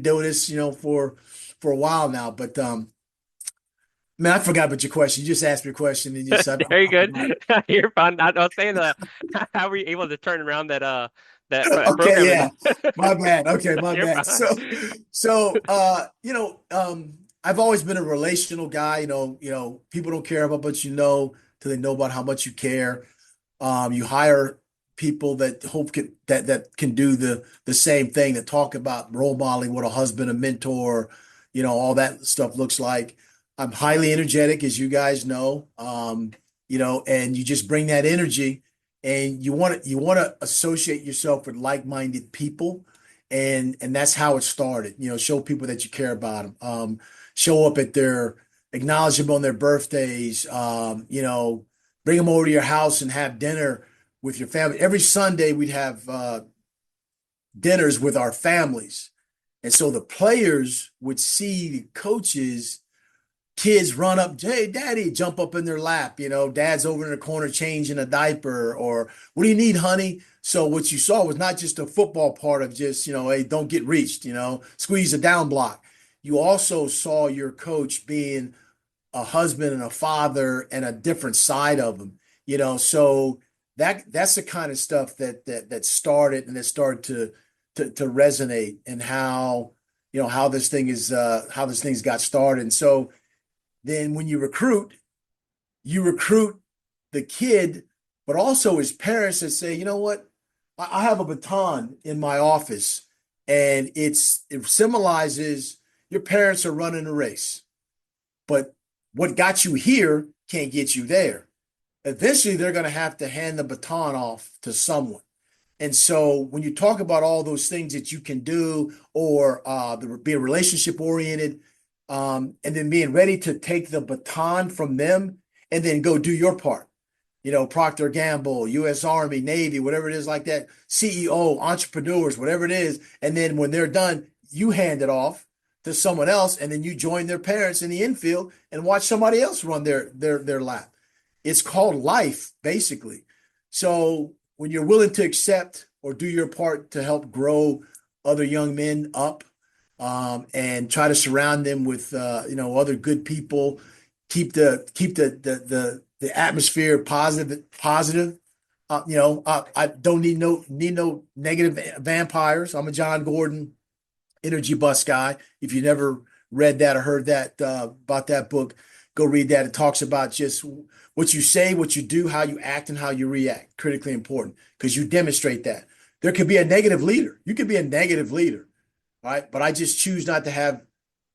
doing this, for a while now. But man, I forgot about your question. You just asked me a question and you said very good. You're fine. I was saying how were you able to turn around that okay, program? Yeah. My bad. Okay, my You're bad. fine. So I've always been a relational guy. People don't care about what till they know about how much you care. You hire people that that can do the same thing, that talk about role modeling, what a husband, a mentor, all that stuff looks like. I'm highly energetic, as you guys know, and you just bring that energy, and you want to associate yourself with like-minded people, and that's how it started. Show people that you care about them. Show up acknowledge them on their birthdays. Bring them over to your house and have dinner with your family. Every Sunday we'd have dinners with our families, and so the players would see the coaches. Kids run up, hey, daddy, jump up in their lap. Dad's over in the corner changing a diaper, or what do you need, honey? So what you saw was not just a football part of just, hey, don't get reached, squeeze a down block. You also saw your coach being a husband and a father and a different side of him, so that's the kind of stuff that started, and that started to resonate, and how this thing's got started. And so then when you recruit the kid, but also his parents that say, you know what? I have a baton in my office, and it symbolizes your parents are running a race, but what got you here can't get you there. Eventually, they're going to have to hand the baton off to someone. And so when you talk about all those things that you can do, or being relationship oriented, and then being ready to take the baton from them and then go do your part. Procter & Gamble, U.S. Army, Navy, whatever it is like that, CEO, entrepreneurs, whatever it is. And then when they're done, you hand it off to someone else, and then you join their parents in the infield and watch somebody else run their lap. It's called life, basically. So when you're willing to accept or do your part to help grow other young men up, and try to surround them with other good people, keep the atmosphere positive. I don't need no negative vampires. I'm a John Gordon energy bus guy. If you never read that or heard that about that book, go read that. It talks about just what you say, what you do, how you act, and how you react. Critically important, because you demonstrate that. There could be a negative leader. You could be a negative leader, right? But I just choose not to have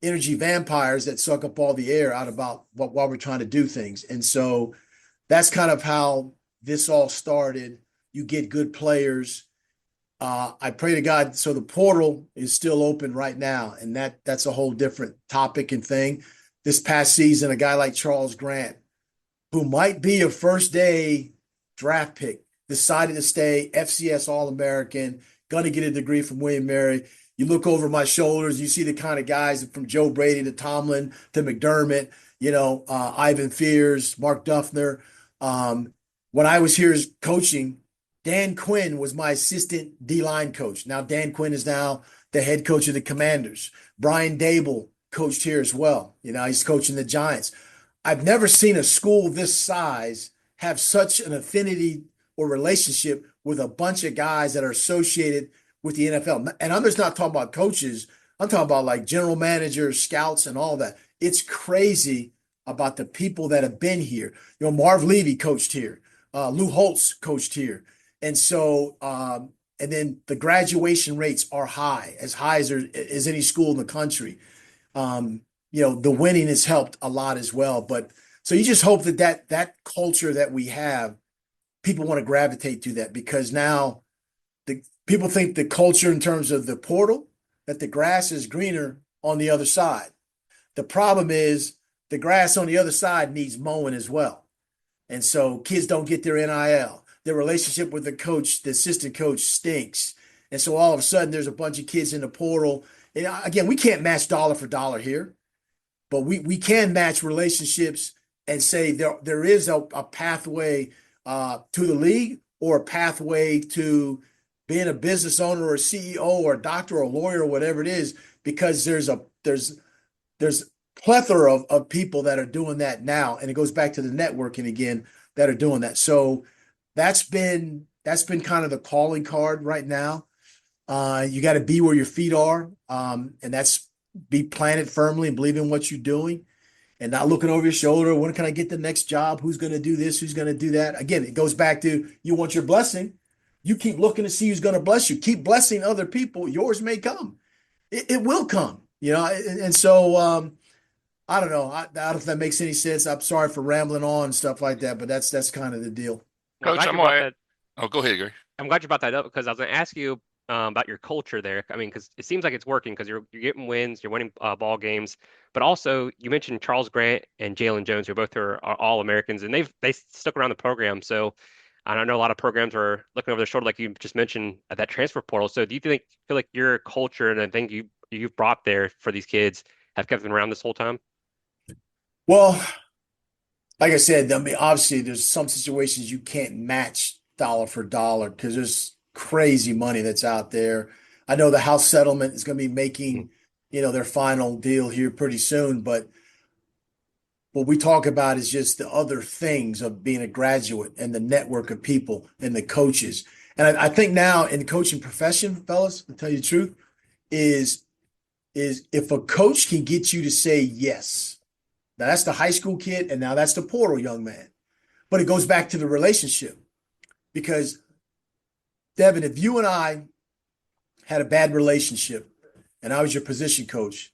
energy vampires that suck up all the air out about while we're trying to do things. And so that's kind of how this all started. You get good players. I pray to God. So the portal is still open right now, and that's a whole different topic and thing. This past season, a guy like Charles Grant, who might be a first day draft pick, decided to stay FCS All-American, going to get a degree from William Mary. You look over my shoulders, you see the kind of guys from Joe Brady to Tomlin to McDermott, Ivan Fears, Mark Duffner. When I was here as coaching, Dan Quinn was my assistant D-line coach. Now Dan Quinn is now the head coach of the Commanders. Brian Dable coached here as well. He's coaching the Giants. I've never seen a school this size have such an affinity or relationship with a bunch of guys that are associated with the NFL. And I'm just not talking about coaches. I'm talking about like general managers, scouts, and all that. It's crazy about the people that have been here. Marv Levy coached here. Lou Holtz coached here. And so, and then the graduation rates are high as any school in the country. The winning has helped a lot as well. But so you just hope that culture that we have, people want to gravitate to that, because now people think the culture in terms of the portal, that the grass is greener on the other side. The problem is the grass on the other side needs mowing as well. And so kids don't get their NIL. Their relationship with the coach, the assistant coach, stinks. And so all of a sudden there's a bunch of kids in the portal. And again, we can't match dollar for dollar here, but we can match relationships and say there is a pathway to the league, or a pathway to being a business owner or a CEO or a doctor or a lawyer or whatever it is, because there's plethora of people that are doing that now. And it goes back to the networking again, that are doing that. So that's been kind of the calling card right now. You got to be where your feet are. And that's be planted firmly and believe in what you're doing, and not looking over your shoulder. When can I get the next job? Who's going to do this? Who's going to do that? Again, it goes back to, you want your blessing. You keep looking to see who's going to bless you. Keep blessing other people. Yours may come. It will come, And so I don't know. I don't know if that makes any sense. I'm sorry for rambling on and stuff like that, but that's kind of the deal. Well, Coach, I'm going to. Oh, go ahead, Gary. I'm glad you brought that up, because I was going to ask you about your culture there. I mean, because it seems like it's working, because you're getting wins, you're winning ball games, but also you mentioned Charles Grant and Jalen Jones, who both are all Americans, and they stuck around the program. So I know a lot of programs are looking over their shoulder, like you just mentioned, at that transfer portal. So do you feel like your culture and the thing you've brought there for these kids have kept them around this whole time? Well, like I said, I mean, obviously there's some situations you can't match dollar for dollar, because there's crazy money that's out there. I know the house settlement is going to be making, their final deal here pretty soon, but what we talk about is just the other things of being a graduate and the network of people and the coaches. And I think now in the coaching profession, fellas, to tell you the truth, is if a coach can get you to say yes. Now that's the high school kid, and now that's the portal young man. But it goes back to the relationship because, Devin, if you and I had a bad relationship and I was your position coach,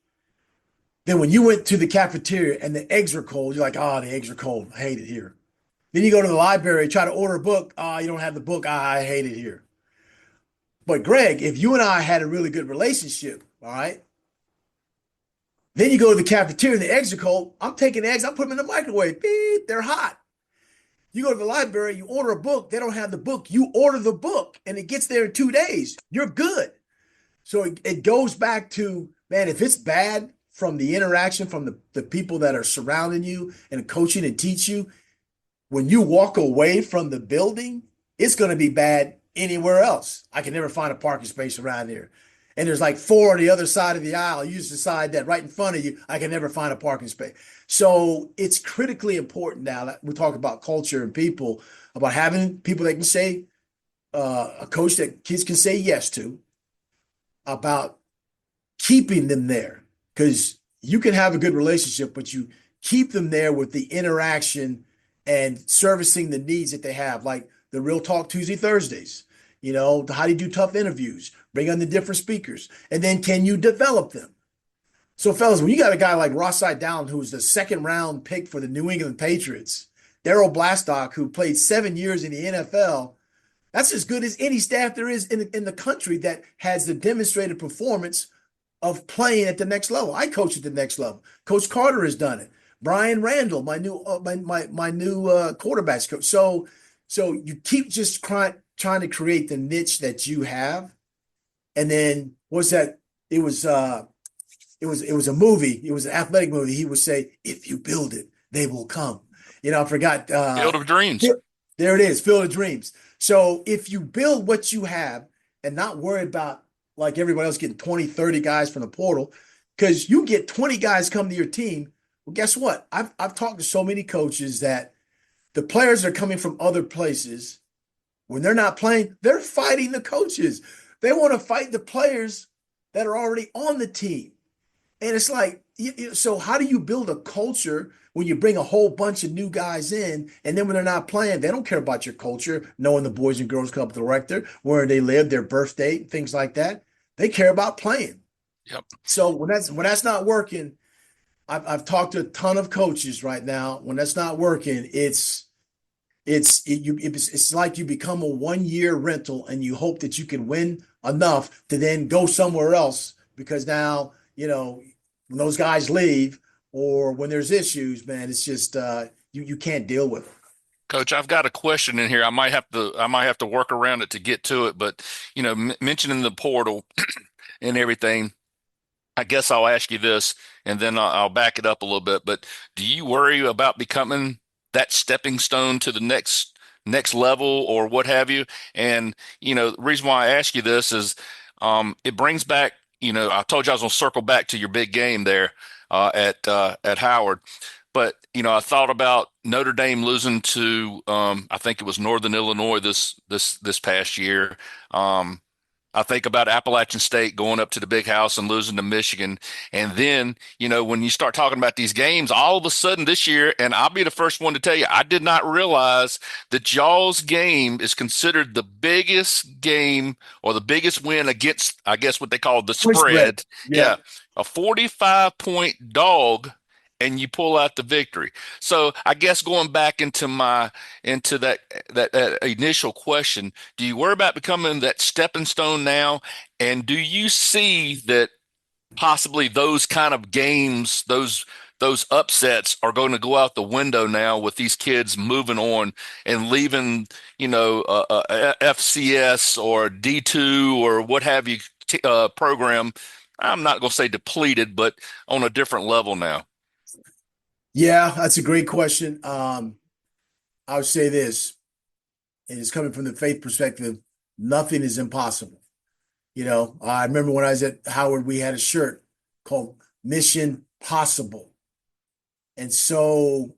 then when you went to the cafeteria and the eggs were cold, you're like, oh, the eggs are cold. I hate it here. Then you go to the library, try to order a book. Oh, you don't have the book. I hate it here. But Greg, if you and I had a really good relationship, all right, then you go to the cafeteria and the eggs are cold. I'm taking eggs, I'm putting them in the microwave. Beep, they're hot. You go to the library, you order a book, they don't have the book. You order the book and it gets there in 2 days. You're good. So it goes back to, man, if it's bad from the interaction from the people that are surrounding you and coaching and teach you, when you walk away from the building, it's going to be bad anywhere else. I can never find a parking space around here. And there's like 4 on the other side of the aisle. You just decide that right in front of you, I can never find a parking space. So it's critically important now that we talk about culture and people, about having people that can say, a coach that kids can say yes to, about keeping them there. Because you can have a good relationship, but you keep them there with the interaction and servicing the needs that they have, like the Real Talk Tuesday, Thursdays. How do you do tough interviews? Bring on the different speakers. And then can you develop them? So, fellas, when you got a guy like Ross Down, who's the second round pick for the New England Patriots, Daryl Blastock, who played 7 years in the NFL, that's as good as any staff there is in the country that has the demonstrated performance of playing at the next level. I coach at the next level. Coach Carter has done it. Brian Randall, my new quarterbacks coach. So you keep just trying to create the niche that you have, and then what's that? It was a movie. It was an athletic movie. He would say, "If you build it, they will come." I forgot. Field of Dreams. There it is, Field of Dreams. So if you build what you have and not worry about like everybody else getting 20, 30 guys from the portal, because you get 20 guys come to your team. Well, guess what? I've talked to so many coaches that the players are coming from other places. When they're not playing, they're fighting the coaches. They want to fight the players that are already on the team. And it's like, so how do you build a culture when you bring a whole bunch of new guys in, and then when they're not playing, they don't care about your culture, knowing the Boys and Girls Club director, where they live, their birth date, things like that. They care about playing. Yep. So when that's not working, I've talked to a ton of coaches right now. When that's not working, it's like you become a 1-year rental and you hope that you can win enough to then go somewhere else, because now, when those guys leave or when there's issues, man, it's just you can't deal with them. Coach, I've got a question in here. I might have to work around it to get to it, but mentioning the portal and everything, I guess I'll ask you this, and then I'll back it up a little bit. But do you worry about becoming that stepping stone to the next level or what have you? And the reason why I ask you this is it brings back. I told you I was going to circle back to your big game there at Howard. But, I thought about Notre Dame losing to, I think it was Northern Illinois this past year. I think about Appalachian State going up to the Big House and losing to Michigan. And then, when you start talking about these games, all of a sudden this year, and I'll be the first one to tell you, I did not realize that y'all's game is considered the biggest game or the biggest win against, I guess, what they call the spread. Yeah. A 45-point dog, and you pull out the victory. So I guess going back into that initial question, do you worry about becoming that stepping stone now? And do you see that possibly those kind of games, those upsets are going to go out the window now with these kids moving on and leaving, FCS or D2 or what have you program? I'm not going to say depleted, but on a different level now. Yeah, that's a great question. I would say this, and it's coming from the faith perspective, nothing is impossible. I remember when I was at Howard, we had a shirt called Mission Possible. And so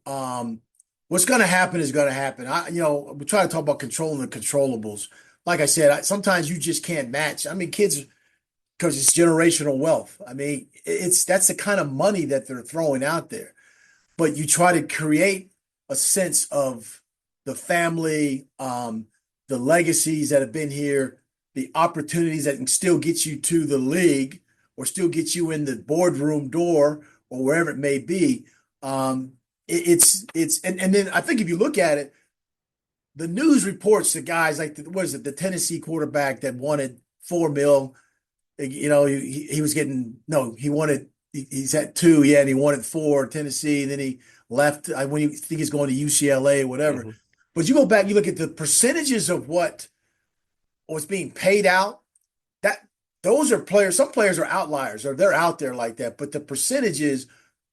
what's going to happen is going to happen. We try to talk about controlling the controllables. Like I said, sometimes you just can't match. I mean, kids, because it's generational wealth. I mean, that's the kind of money that they're throwing out there. But you try to create a sense of the family, the legacies that have been here, the opportunities that can still get you to the league or still get you in the boardroom door or wherever it may be. Um, and then I think if you look at it, the news reports the guys like what is it, the Tennessee quarterback that wanted 4 mil. He was getting no, he wanted he's at two, yeah, and he wanted four Tennessee. And then he left. When you think he's going to UCLA or whatever. Mm-hmm. But you go back, you look at the percentages of what was being paid out. That those are players. Some players are outliers, or they're out there like that. But the percentages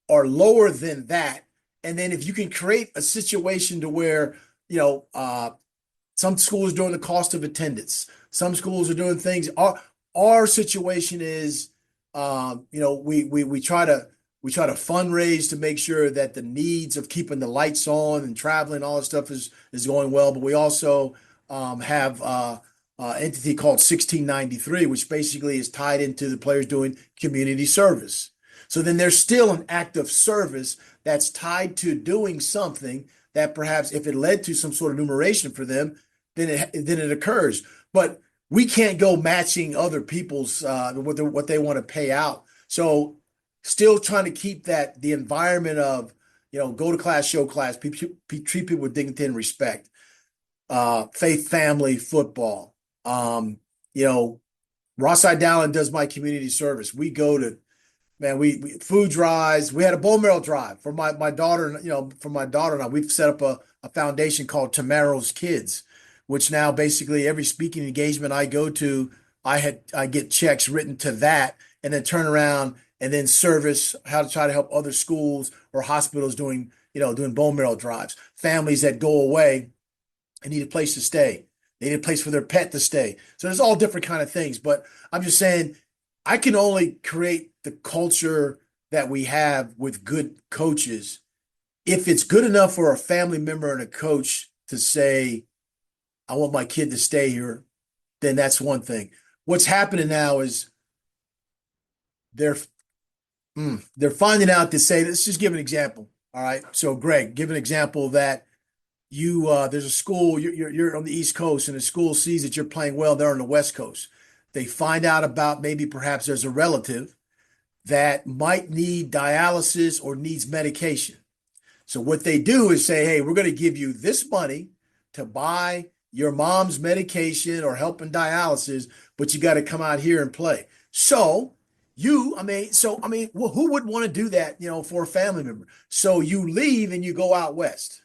are lower than that. And then if you can create a situation to where some schools are doing the cost of attendance, some schools are doing things. Our situation is, we try to fundraise to make sure that the needs of keeping the lights on and traveling, all that stuff is going well. But we also have entity called 1693, which basically is tied into the players doing community service. So then there's still an act of service that's tied to doing something that perhaps if it led to some sort of numeration for them, then it occurs. But we can't go matching other people's what they want to pay out. So still trying to keep the environment of, go to class, show class, treat people with dignity and respect, faith, family, football. Rosside Dowling does my community service. We go to, man, we food drives. We had a bone marrow drive for my daughter, for my daughter and I. We've set up a foundation called Tomorrow's Kids, which now basically every speaking engagement I go to, I get checks written to that and then turn around and then service how to try to help other schools or hospitals doing bone marrow drives. Families that go away and need a place to stay. They need a place for their pet to stay. So there's all different kind of things. But I'm just saying, I can only create the culture that we have with good coaches if it's good enough for a family member and a coach to say, I want my kid to stay here, then that's one thing. What's happening now is they're finding out to say, let's just give an example. All right. So Greg, give an example that there's a school, you're on the East Coast and the school sees that you're playing well, they're on the West Coast. They find out about maybe perhaps there's a relative that might need dialysis or needs medication. So what they do is say, hey, we're going to give you this money to buy your mom's medication or help in dialysis, but you got to come out here and play. So who would want to do that, for a family member? So you leave and you go out west.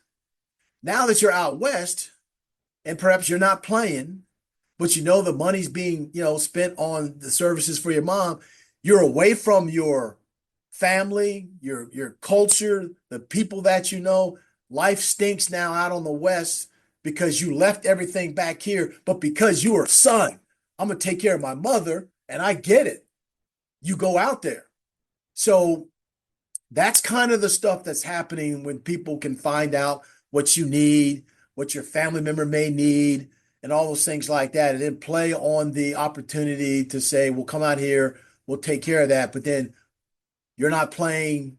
Now that you're out west and perhaps you're not playing, but the money's being, spent on the services for your mom, you're away from your family, your culture, the people that life stinks now out on the west because you left everything back here, but because you are a son, I'm going to take care of my mother, and I get it. You go out there. So that's kind of the stuff that's happening when people can find out what you need, what your family member may need, and all those things like that, and then play on the opportunity to say, we'll come out here, we'll take care of that. But then you're not playing,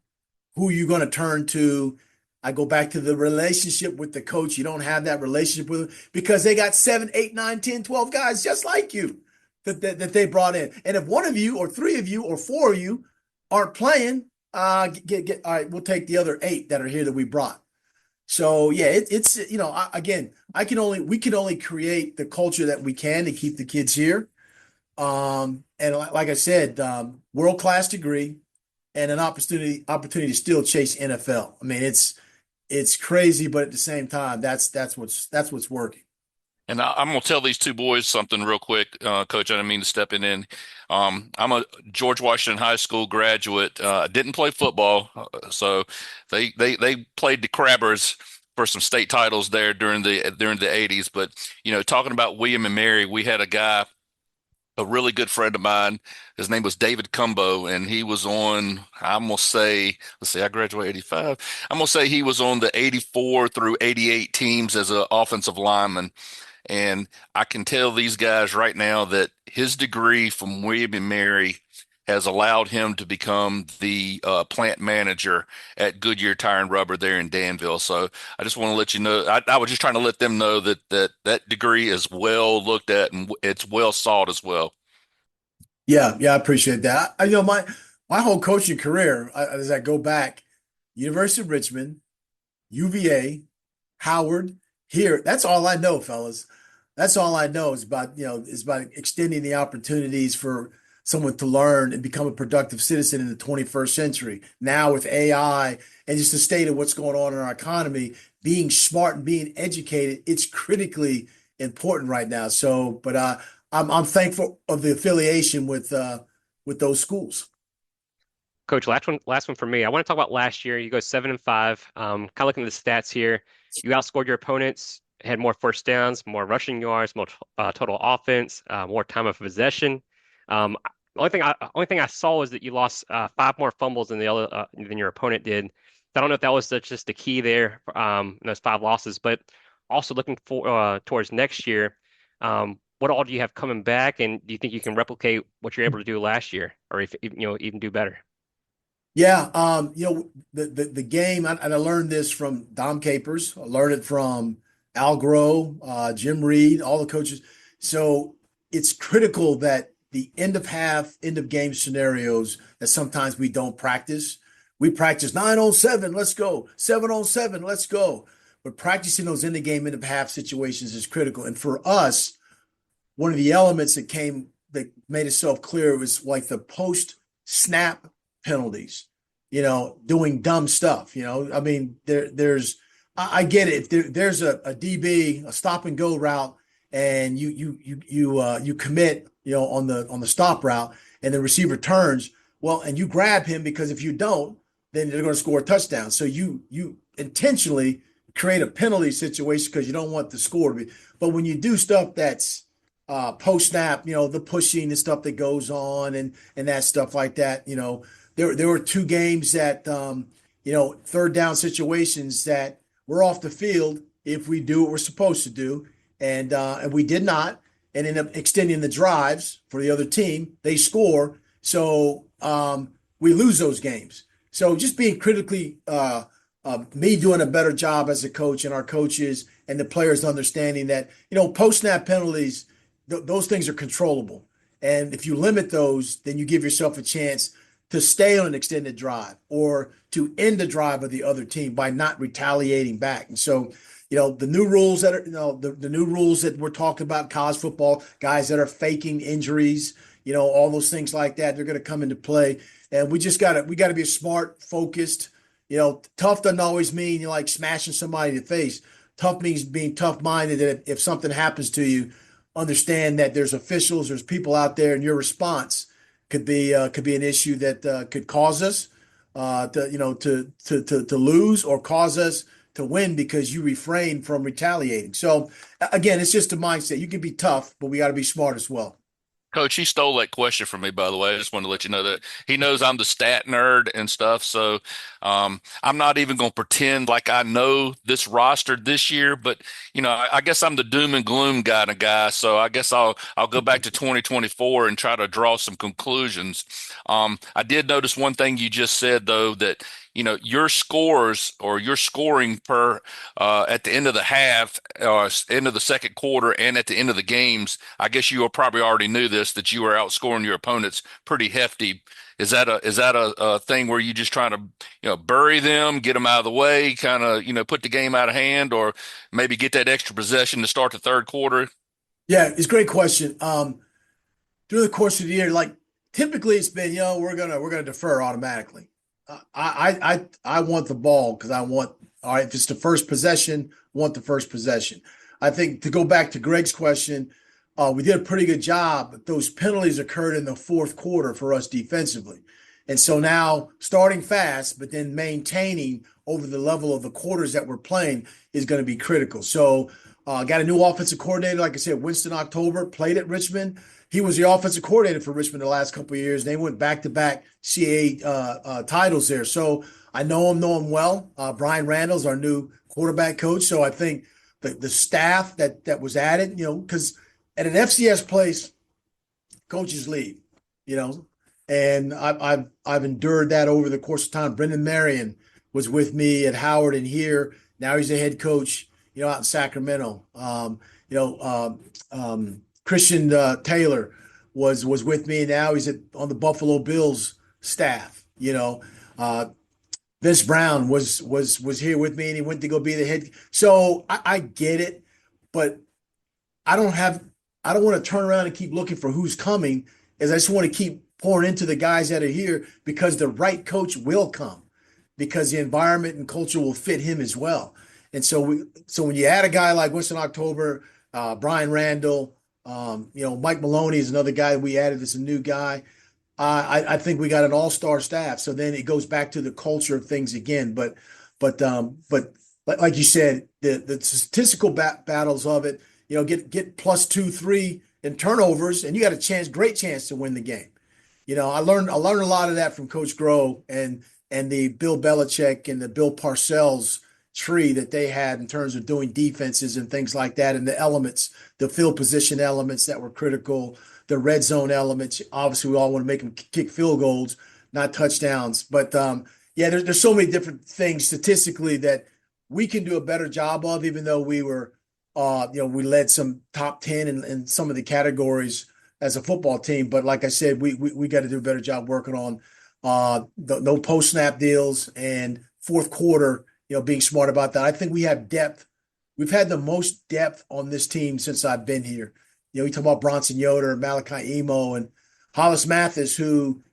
who you're going to turn to. I go back to the relationship with the coach. You don't have that relationship with them because they got 7, 8, 9, 10, 12 guys just like you that they brought in. And if one of you or three of you or four of you aren't playing, all right, we'll take the other 8 that are here that we brought. So yeah, it's we can only create the culture that we can to keep the kids here. And like I said, world-class degree and an opportunity to still chase NFL. I mean, it's crazy, but at the same time, that's what's working. And I'm going to tell these two boys something real quick, Coach. I didn't mean to step in. I'm a George Washington High School graduate. Didn't play football, so they played the Crabbers for some state titles there during the 80s. But talking about William and Mary, we had a really good friend of mine. His name was David Cumbo, and he was on, I'm going to say, let's see, I graduated 85. I'm going to say he was on the 84 through 88 teams as an offensive lineman. And I can tell these guys right now that his degree from William and Mary has allowed him to become the plant manager at Goodyear Tire and Rubber there in Danville. So I just want to let you know, I was just trying to let them know that degree is well looked at and it's well sought as well. Yeah, yeah, I appreciate that. My whole coaching career, as I go back, University of Richmond, UVA, Howard, here. That's all I know, fellas. That's all I know is about extending the opportunities for someone to learn and become a productive citizen in the 21st century. Now with AI and just the state of what's going on in our economy, being smart and being educated, it's critically important right now. So, but I'm thankful of the affiliation with those schools. Coach, last one for me. I want to talk about last year. You go 7-5. Kind of looking at the stats here. You outscored your opponents, had more first downs, more rushing yards, more total offense, more time of possession. Um, only thing I saw is that you lost five more fumbles than your opponent did. I don't know if that was just the key there in those five losses, but also looking towards next year. What all do you have coming back, and do you think you can replicate what you're able to do last year, or if even do better? Yeah, the game, and I learned this from Dom Capers. I learned it from Al Groh, Jim Reed, all the coaches. So it's critical that the end of half, end of game scenarios that sometimes we don't practice. We practice 9 on 7, let's go. 7 on 7, let's go. But practicing those end of game, end of half situations is critical. And for us, one of the elements that made itself clear was like the post snap penalties, doing dumb stuff. I mean, I get it. If there's a DB, a stop and go route, and you commit, on the stop route, and the receiver turns, well, and you grab him because if you don't, then they're going to score a touchdown. So you intentionally create a penalty situation because you don't want the score to be. But when you do stuff that's post snap, the pushing and stuff that goes on and that stuff like that, there were two games that third down situations that we're off the field if we do what we're supposed to do, and we did not, and end up extending the drives for the other team. They score, so we lose those games. So just being critically, me doing a better job as a coach and our coaches and the players understanding that post snap penalties, those things are controllable, and if you limit those, then you give yourself a chance to stay on an extended drive or to end the drive of the other team by not retaliating back. And so, the new rules that are, the new rules that we're talking about in college football, guys that are faking injuries, all those things like that, they're going to come into play. And we got to be smart, focused. Tough doesn't always mean you like smashing somebody in the face. Tough means being tough minded that if something happens to you, understand that there's officials, there's people out there, and your response could be an issue that could cause us to lose or cause us to win because you refrain from retaliating. So again, it's just a mindset. You can be tough, but we got to be smart as well. Coach, he stole that question from me, by the way. I just wanted to let you know that he knows I'm the stat nerd and stuff. So I'm not even going to pretend like I know this roster this year. But, I guess I'm the doom and gloom kind of guy. So I guess I'll go back to 2024 and try to draw some conclusions. I did notice one thing you just said, though, that your scores or your scoring per at the end of the half, end of the second quarter, and at the end of the games. I guess you probably already knew this, that you were outscoring your opponents pretty hefty. Is that a thing where you just trying to bury them, get them out of the way, kind of put the game out of hand, or maybe get that extra possession to start the third quarter? Yeah, it's a great question. Through the course of the year, like typically it's been, we're gonna defer automatically. I want the ball because I want, all right, if it's the first possession, want the first possession. I think to go back to Greg's question, we did a pretty good job, but those penalties occurred in the fourth quarter for us defensively. And so now starting fast, but then maintaining over the level of the quarters that we're playing is going to be critical. So got a new offensive coordinator, like I said, Winston October, played at Richmond. He was the offensive coordinator for Richmond the last couple of years. They went back-to-back CAA titles there. So I know him well. Brian Randall's our new quarterback coach. So I think the staff that was added, because at an FCS place, coaches leave, And I've endured that over the course of time. Brendan Marion was with me at Howard and here. Now he's a head coach, out in Sacramento. Christian Taylor was with me. Now he's on the Buffalo Bills staff. Vince Brown was here with me, and he went to go be the head. So I get it, but I don't want to turn around and keep looking for who's coming, as I just want to keep pouring into the guys that are here, because the right coach will come, because the environment and culture will fit him as well. And so when you add a guy like Winston October, Brian Randall, Mike Maloney is another guy we added as a new guy. I think we got an all-star staff. So then it goes back to the culture of things again. But like you said, the statistical battles of it, get plus 2, 3 in turnovers, and you got great chance to win the game. I learned a lot of that from Coach Groh and the Bill Belichick and the Bill Parcells tree that they had in terms of doing defenses and things like that, and the elements, the field position elements that were critical, the red zone elements. Obviously, we all want to make them kick field goals, not touchdowns. But there's so many different things statistically that we can do a better job of, even though we were, we led some top 10 in some of the categories as a football team. But like I said, we got to do a better job working on the no post snap deals and fourth quarter, being smart about that. I think we have depth. We've had the most depth on this team since I've been here. We talk about Bronson Yoder, Malachi Emo, and Hollis Mathis, who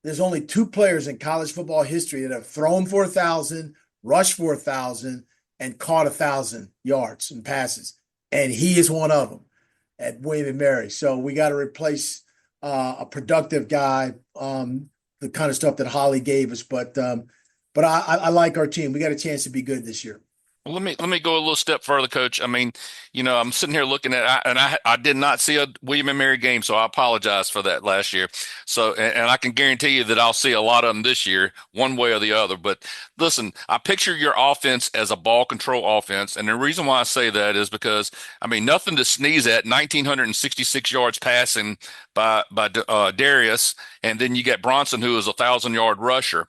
there's only 2 players in college football history that have thrown for 1,000, rushed for 1,000, and caught 1,000 yards and passes. And he is one of them at William & Mary. So we got to replace a productive guy, the kind of stuff that Holly gave us. But I like our team. We got a chance to be good this year. Well, let me go a little step further, Coach. I mean, I'm sitting here looking at, I did not see a William and Mary game, so I apologize for that last year. So, and I can guarantee you that I'll see a lot of them this year, one way or the other. But listen, I picture your offense as a ball control offense, and the reason why I say that is because, I mean, nothing to sneeze at. 1,966 yards passing by Darius, and then you get Bronson, who is 1,000-yard rusher.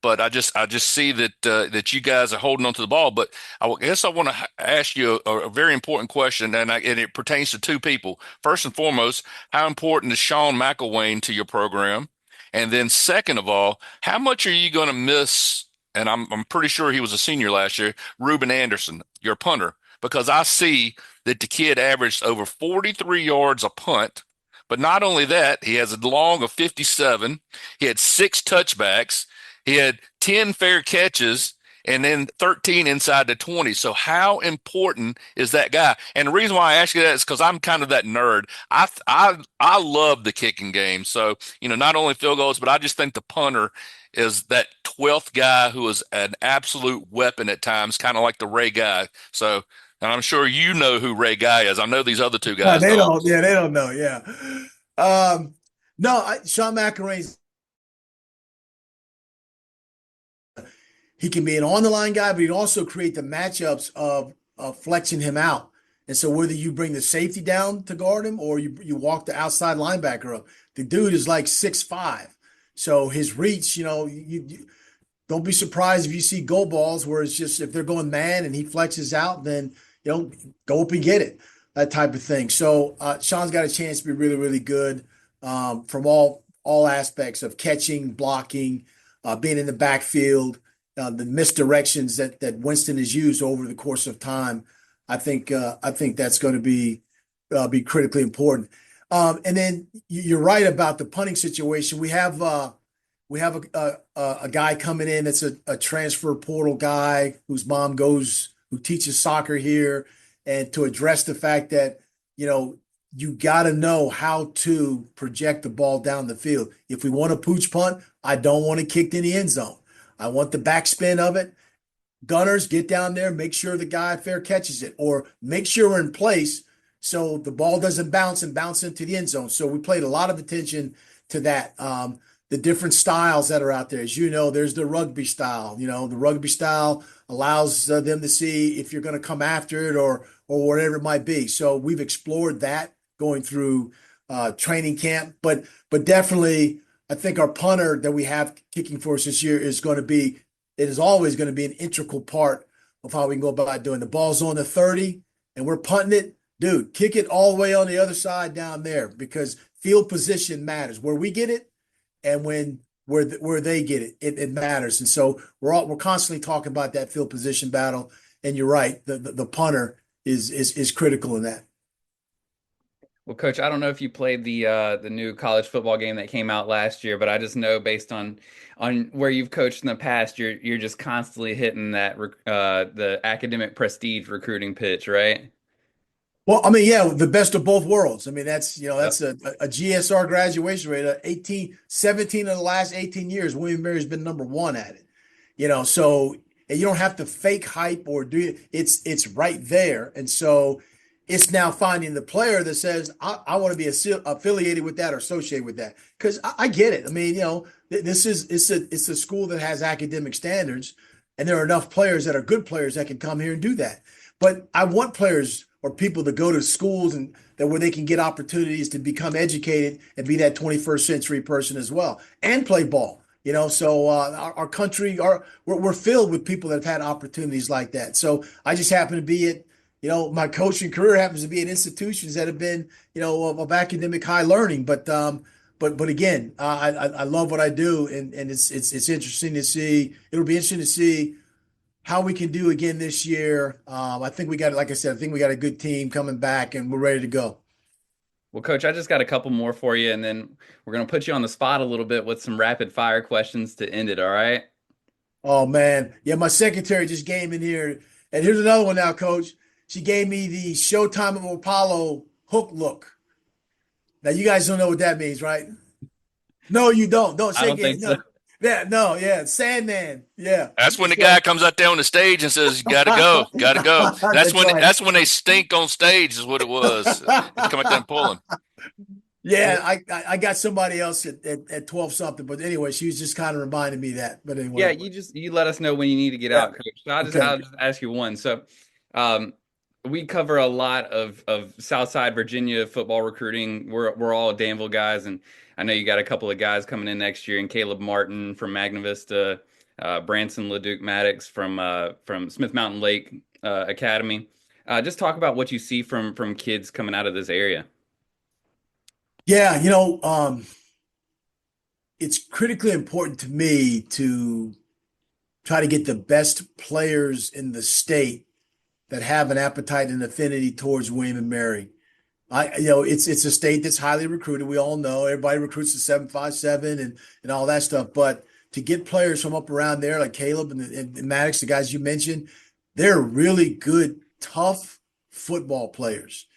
But I just see that you guys are holding on to the ball. But I guess I want to ask you a very important question, and it pertains to 2 people. First and foremost, how important is Sean McElwain to your program? And then second of all, how much are you going to miss? And I'm pretty sure he was a senior last year, Reuben Anderson, your punter, because I see that the kid averaged over 43 yards a punt. But not only that, he has a long of 57. He had 6 touchbacks. He had 10 fair catches and then 13 inside the 20. So how important is that guy? And the reason why I ask you that is because I'm kind of that nerd. I love the kicking game. So, not only field goals, but I just think the punter is that 12th guy who is an absolute weapon at times, kind of like the Ray Guy. So, and I'm sure you know who Ray Guy is. I know these other 2 guys They don't. don't. Yeah, they don't know. Yeah. No, Sean McElwain's. He can be an on-the-line guy, but he can also create the matchups of flexing him out. And so whether you bring the safety down to guard him or you walk the outside linebacker up, the dude is like 6'5". So his reach, you don't be surprised if you see goal balls where it's just if they're going man and he flexes out, then go up and get it, that type of thing. So Sean's got a chance to be really, really good from all aspects of catching, blocking, being in the backfield. The misdirections that Winston has used over the course of time, I think that's going to be critically important. And then you're right about the punting situation. We have a guy coming in that's a transfer portal guy whose mom who teaches soccer here, and to address the fact that you got to know how to project the ball down the field. If we want a pooch punt, I don't want it kicked in the end zone. I want the backspin of it. Gunners, get down there, make sure the guy fair catches it, or make sure we're in place so the ball doesn't bounce into the end zone. So we played a lot of attention to that. The different styles that are out there. As you know, there's the rugby style. The rugby style allows them to see if you're going to come after it or whatever it might be. So we've explored that going through training camp, but definitely I think our punter that we have kicking for us this year it is always going to be an integral part of how we can go about doing the ball's on the 30 and we're punting it. Dude, kick it all the way on the other side down there because field position matters. Where we get it and where they get it, it matters. And so we're constantly talking about that field position battle. And you're right, the punter is critical in that. Well, Coach, I don't know if you played the new college football game that came out last year, but I just know based on where you've coached in the past, you're just constantly hitting that the academic prestige recruiting pitch, right? Well, I mean, yeah, the best of both worlds. I mean, that's Yep. a GSR graduation rate of 17 of the last 18 years. William Mary's been number one at it. So and you don't have to fake hype or do it. It's right there. And so it's now finding the player that says, I want to be affiliated with that or associated with that. Because I get it. I mean, it's a school that has academic standards, and there are enough players that are good players that can come here and do that. But I want players or people to go to schools and that where they can get opportunities to become educated and be that 21st century person as well and play ball. So our country, we're filled with people that have had opportunities like that. So I just happen to be at, my coaching career happens to be at institutions that have been, of academic high learning. But again, I love what I do, and it's interesting to see. It'll be interesting to see how we can do again this year. I think we got, like I said, I think we got a good team coming back, and we're ready to go. Well, Coach, I just got a couple more for you, and then we're going to put you on the spot a little bit with some rapid fire questions to end it. All right? Oh man, yeah, my secretary just came in here, and here's another one now, Coach. She gave me the Showtime of Apollo hook look. Now you guys don't know what that means, right? No, you don't. Don't I shake don't it. think so. No, yeah, no, yeah, Sandman, yeah. That's when the So guy comes out there on the stage and says, "You got to go, got to go." That's that's when right. that's when they stink on stage, is what it was. To come out there and pull him. Yeah, I got somebody else at 12 something, but anyway, she was just kind of reminding me that. But Yeah, anyway, you let us know when you need to get yeah, out, Coach. So I'll okay. just ask you one. So, um, we cover a lot of Southside Virginia football recruiting. We're all Danville guys, and I know you got a couple of guys coming in next year, and Caleb Martin from Magna Vista, Branson LeDuc Maddox from Smith Mountain Lake Academy. Just talk about what you see from kids coming out of this area. Yeah, it's critically important to me to try to get the best players in the state that have an appetite and affinity towards William and Mary. It's a state that's highly recruited. We all know everybody recruits the 757 and all that stuff. But to get players from up around there like Caleb and Maddox, the guys you mentioned, they're really good, tough football players.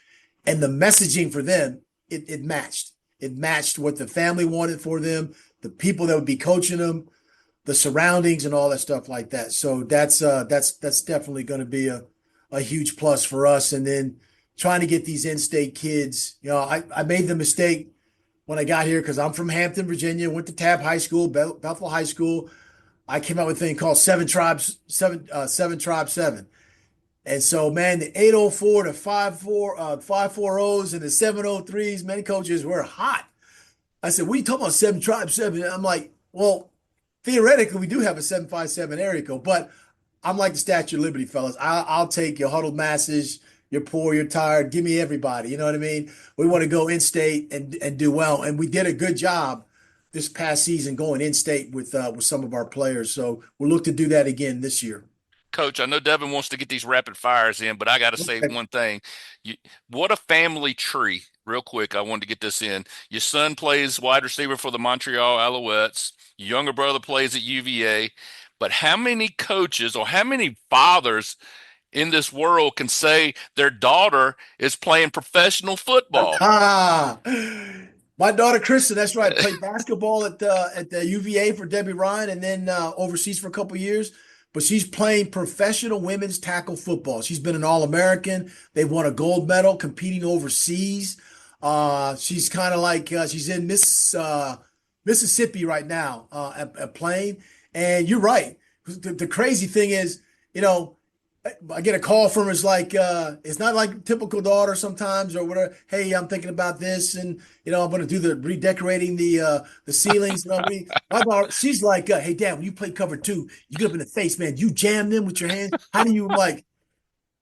And the messaging for them, it matched. It matched what the family wanted for them, the people that would be coaching them, the surroundings, and all that stuff like that. So that's definitely going to be a huge plus for us. And then trying to get these in-state kids. I made the mistake when I got here because I'm from Hampton, Virginia, went to Tabb High School, Bethel High School. I came out with a thing called Seven Tribes, Seven Tribe Seven. And so, man, the 804, the 54, 540s, and the 703s, many coaches were hot. I said, what are you talking about, Seven Tribe Seven? I'm like, well, theoretically, we do have a 757 area code, but I'm like the Statue of Liberty, fellas. I'll take your huddled masses. You're poor, you're tired. Give me everybody. You know what I mean? We want to go in state and do well, and we did a good job this past season going in state with some of our players. So we'll look to do that again this year. Coach, I know Devin wants to get these rapid fires in, but I got to say Okay. one thing. What a family tree. Real quick, I wanted to get this in. Your son plays wide receiver for the Montreal Alouettes. Your younger brother plays at UVA. But how many coaches or how many fathers in this world can say their daughter is playing professional football? Ah, my daughter Kristen, that's right, played basketball at the UVA for Debbie Ryan, and then overseas for a couple years. But she's playing professional women's tackle football. She's been an All-American. They won a gold medal competing overseas. She's kind of like she's in Mississippi right now at playing. And you're right. The crazy thing is, you know, I get a call from her. It's like it's not like typical daughter sometimes or whatever. Hey, I'm thinking about this, and I'm going to do the redecorating the ceilings. My daughter, she's like, hey, Dad, when you play cover two, you get up in the face, man. You jam them with your hands. How do you like?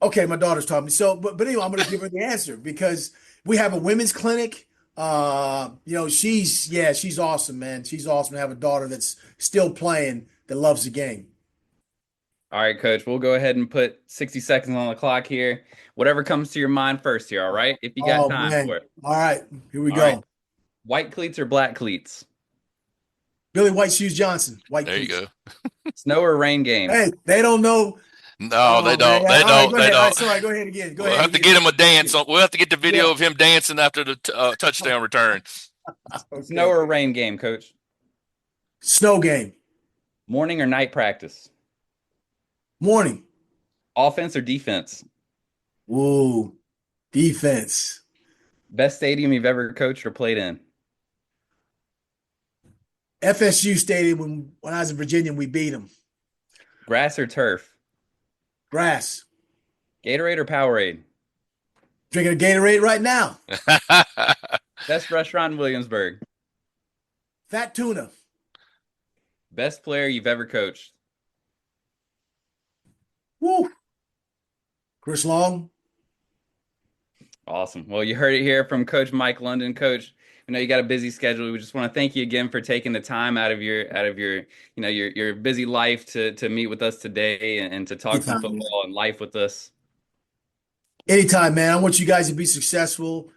Okay, my daughter's taught me. So, but anyway, I'm going to give her the answer because we have a women's clinic. She's awesome, man. She's awesome to have a daughter that's still playing that loves the game. All right, Coach, we'll go ahead and put 60 seconds on the clock here. Whatever comes to your mind first here, all right? If you got time for it. All right, here we All go. right. White cleats or black cleats? Billy White Shoes Johnson. White There you cleats. go. Snow or rain game? Hey, they don't know. No, they don't. Man. They All right, don't. go They ahead. All right, don't. sorry, go ahead again. We'll have to get him a dance. We'll have to get the video Yeah. of him dancing after the touchdown return. Okay. Snow or rain game, Coach? Snow game. Morning or night practice? Morning. Offense or defense? Ooh, defense. Best stadium you've ever coached or played in? FSU Stadium when I was in Virginia, we beat them. Grass or turf? Grass. Gatorade or Powerade? Drinking a Gatorade right now. Best restaurant in Williamsburg? Fat tuna. Best player you've ever coached? Woo. Chris Long. Awesome. Well, you heard it here from Coach Mike London. Coach, I know you got a busy schedule. We just want to thank you again for taking the time out of your busy life to meet with us today and to talk some football and life with us. Anytime, man. I want you guys to be successful.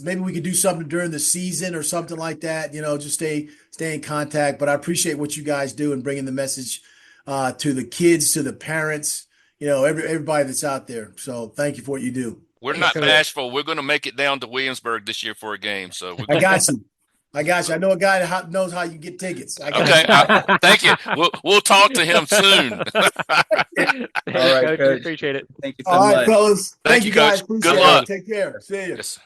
Maybe we could do something during the season or something like that. Just stay in contact. But I appreciate what you guys do and bringing the message to the kids, to the parents, everybody that's out there. So thank you for what you do. We're not bashful. We're going to make it down to Williamsburg this year for a game. So I got you. I know a guy that knows how you get tickets. Thank you. We'll talk to him soon. All right, Coach. Coach. Appreciate it. Thank you so All right, much. fellas. Thank you, guys. Coach. Good Appreciate luck. it. Take care. See you. Yes.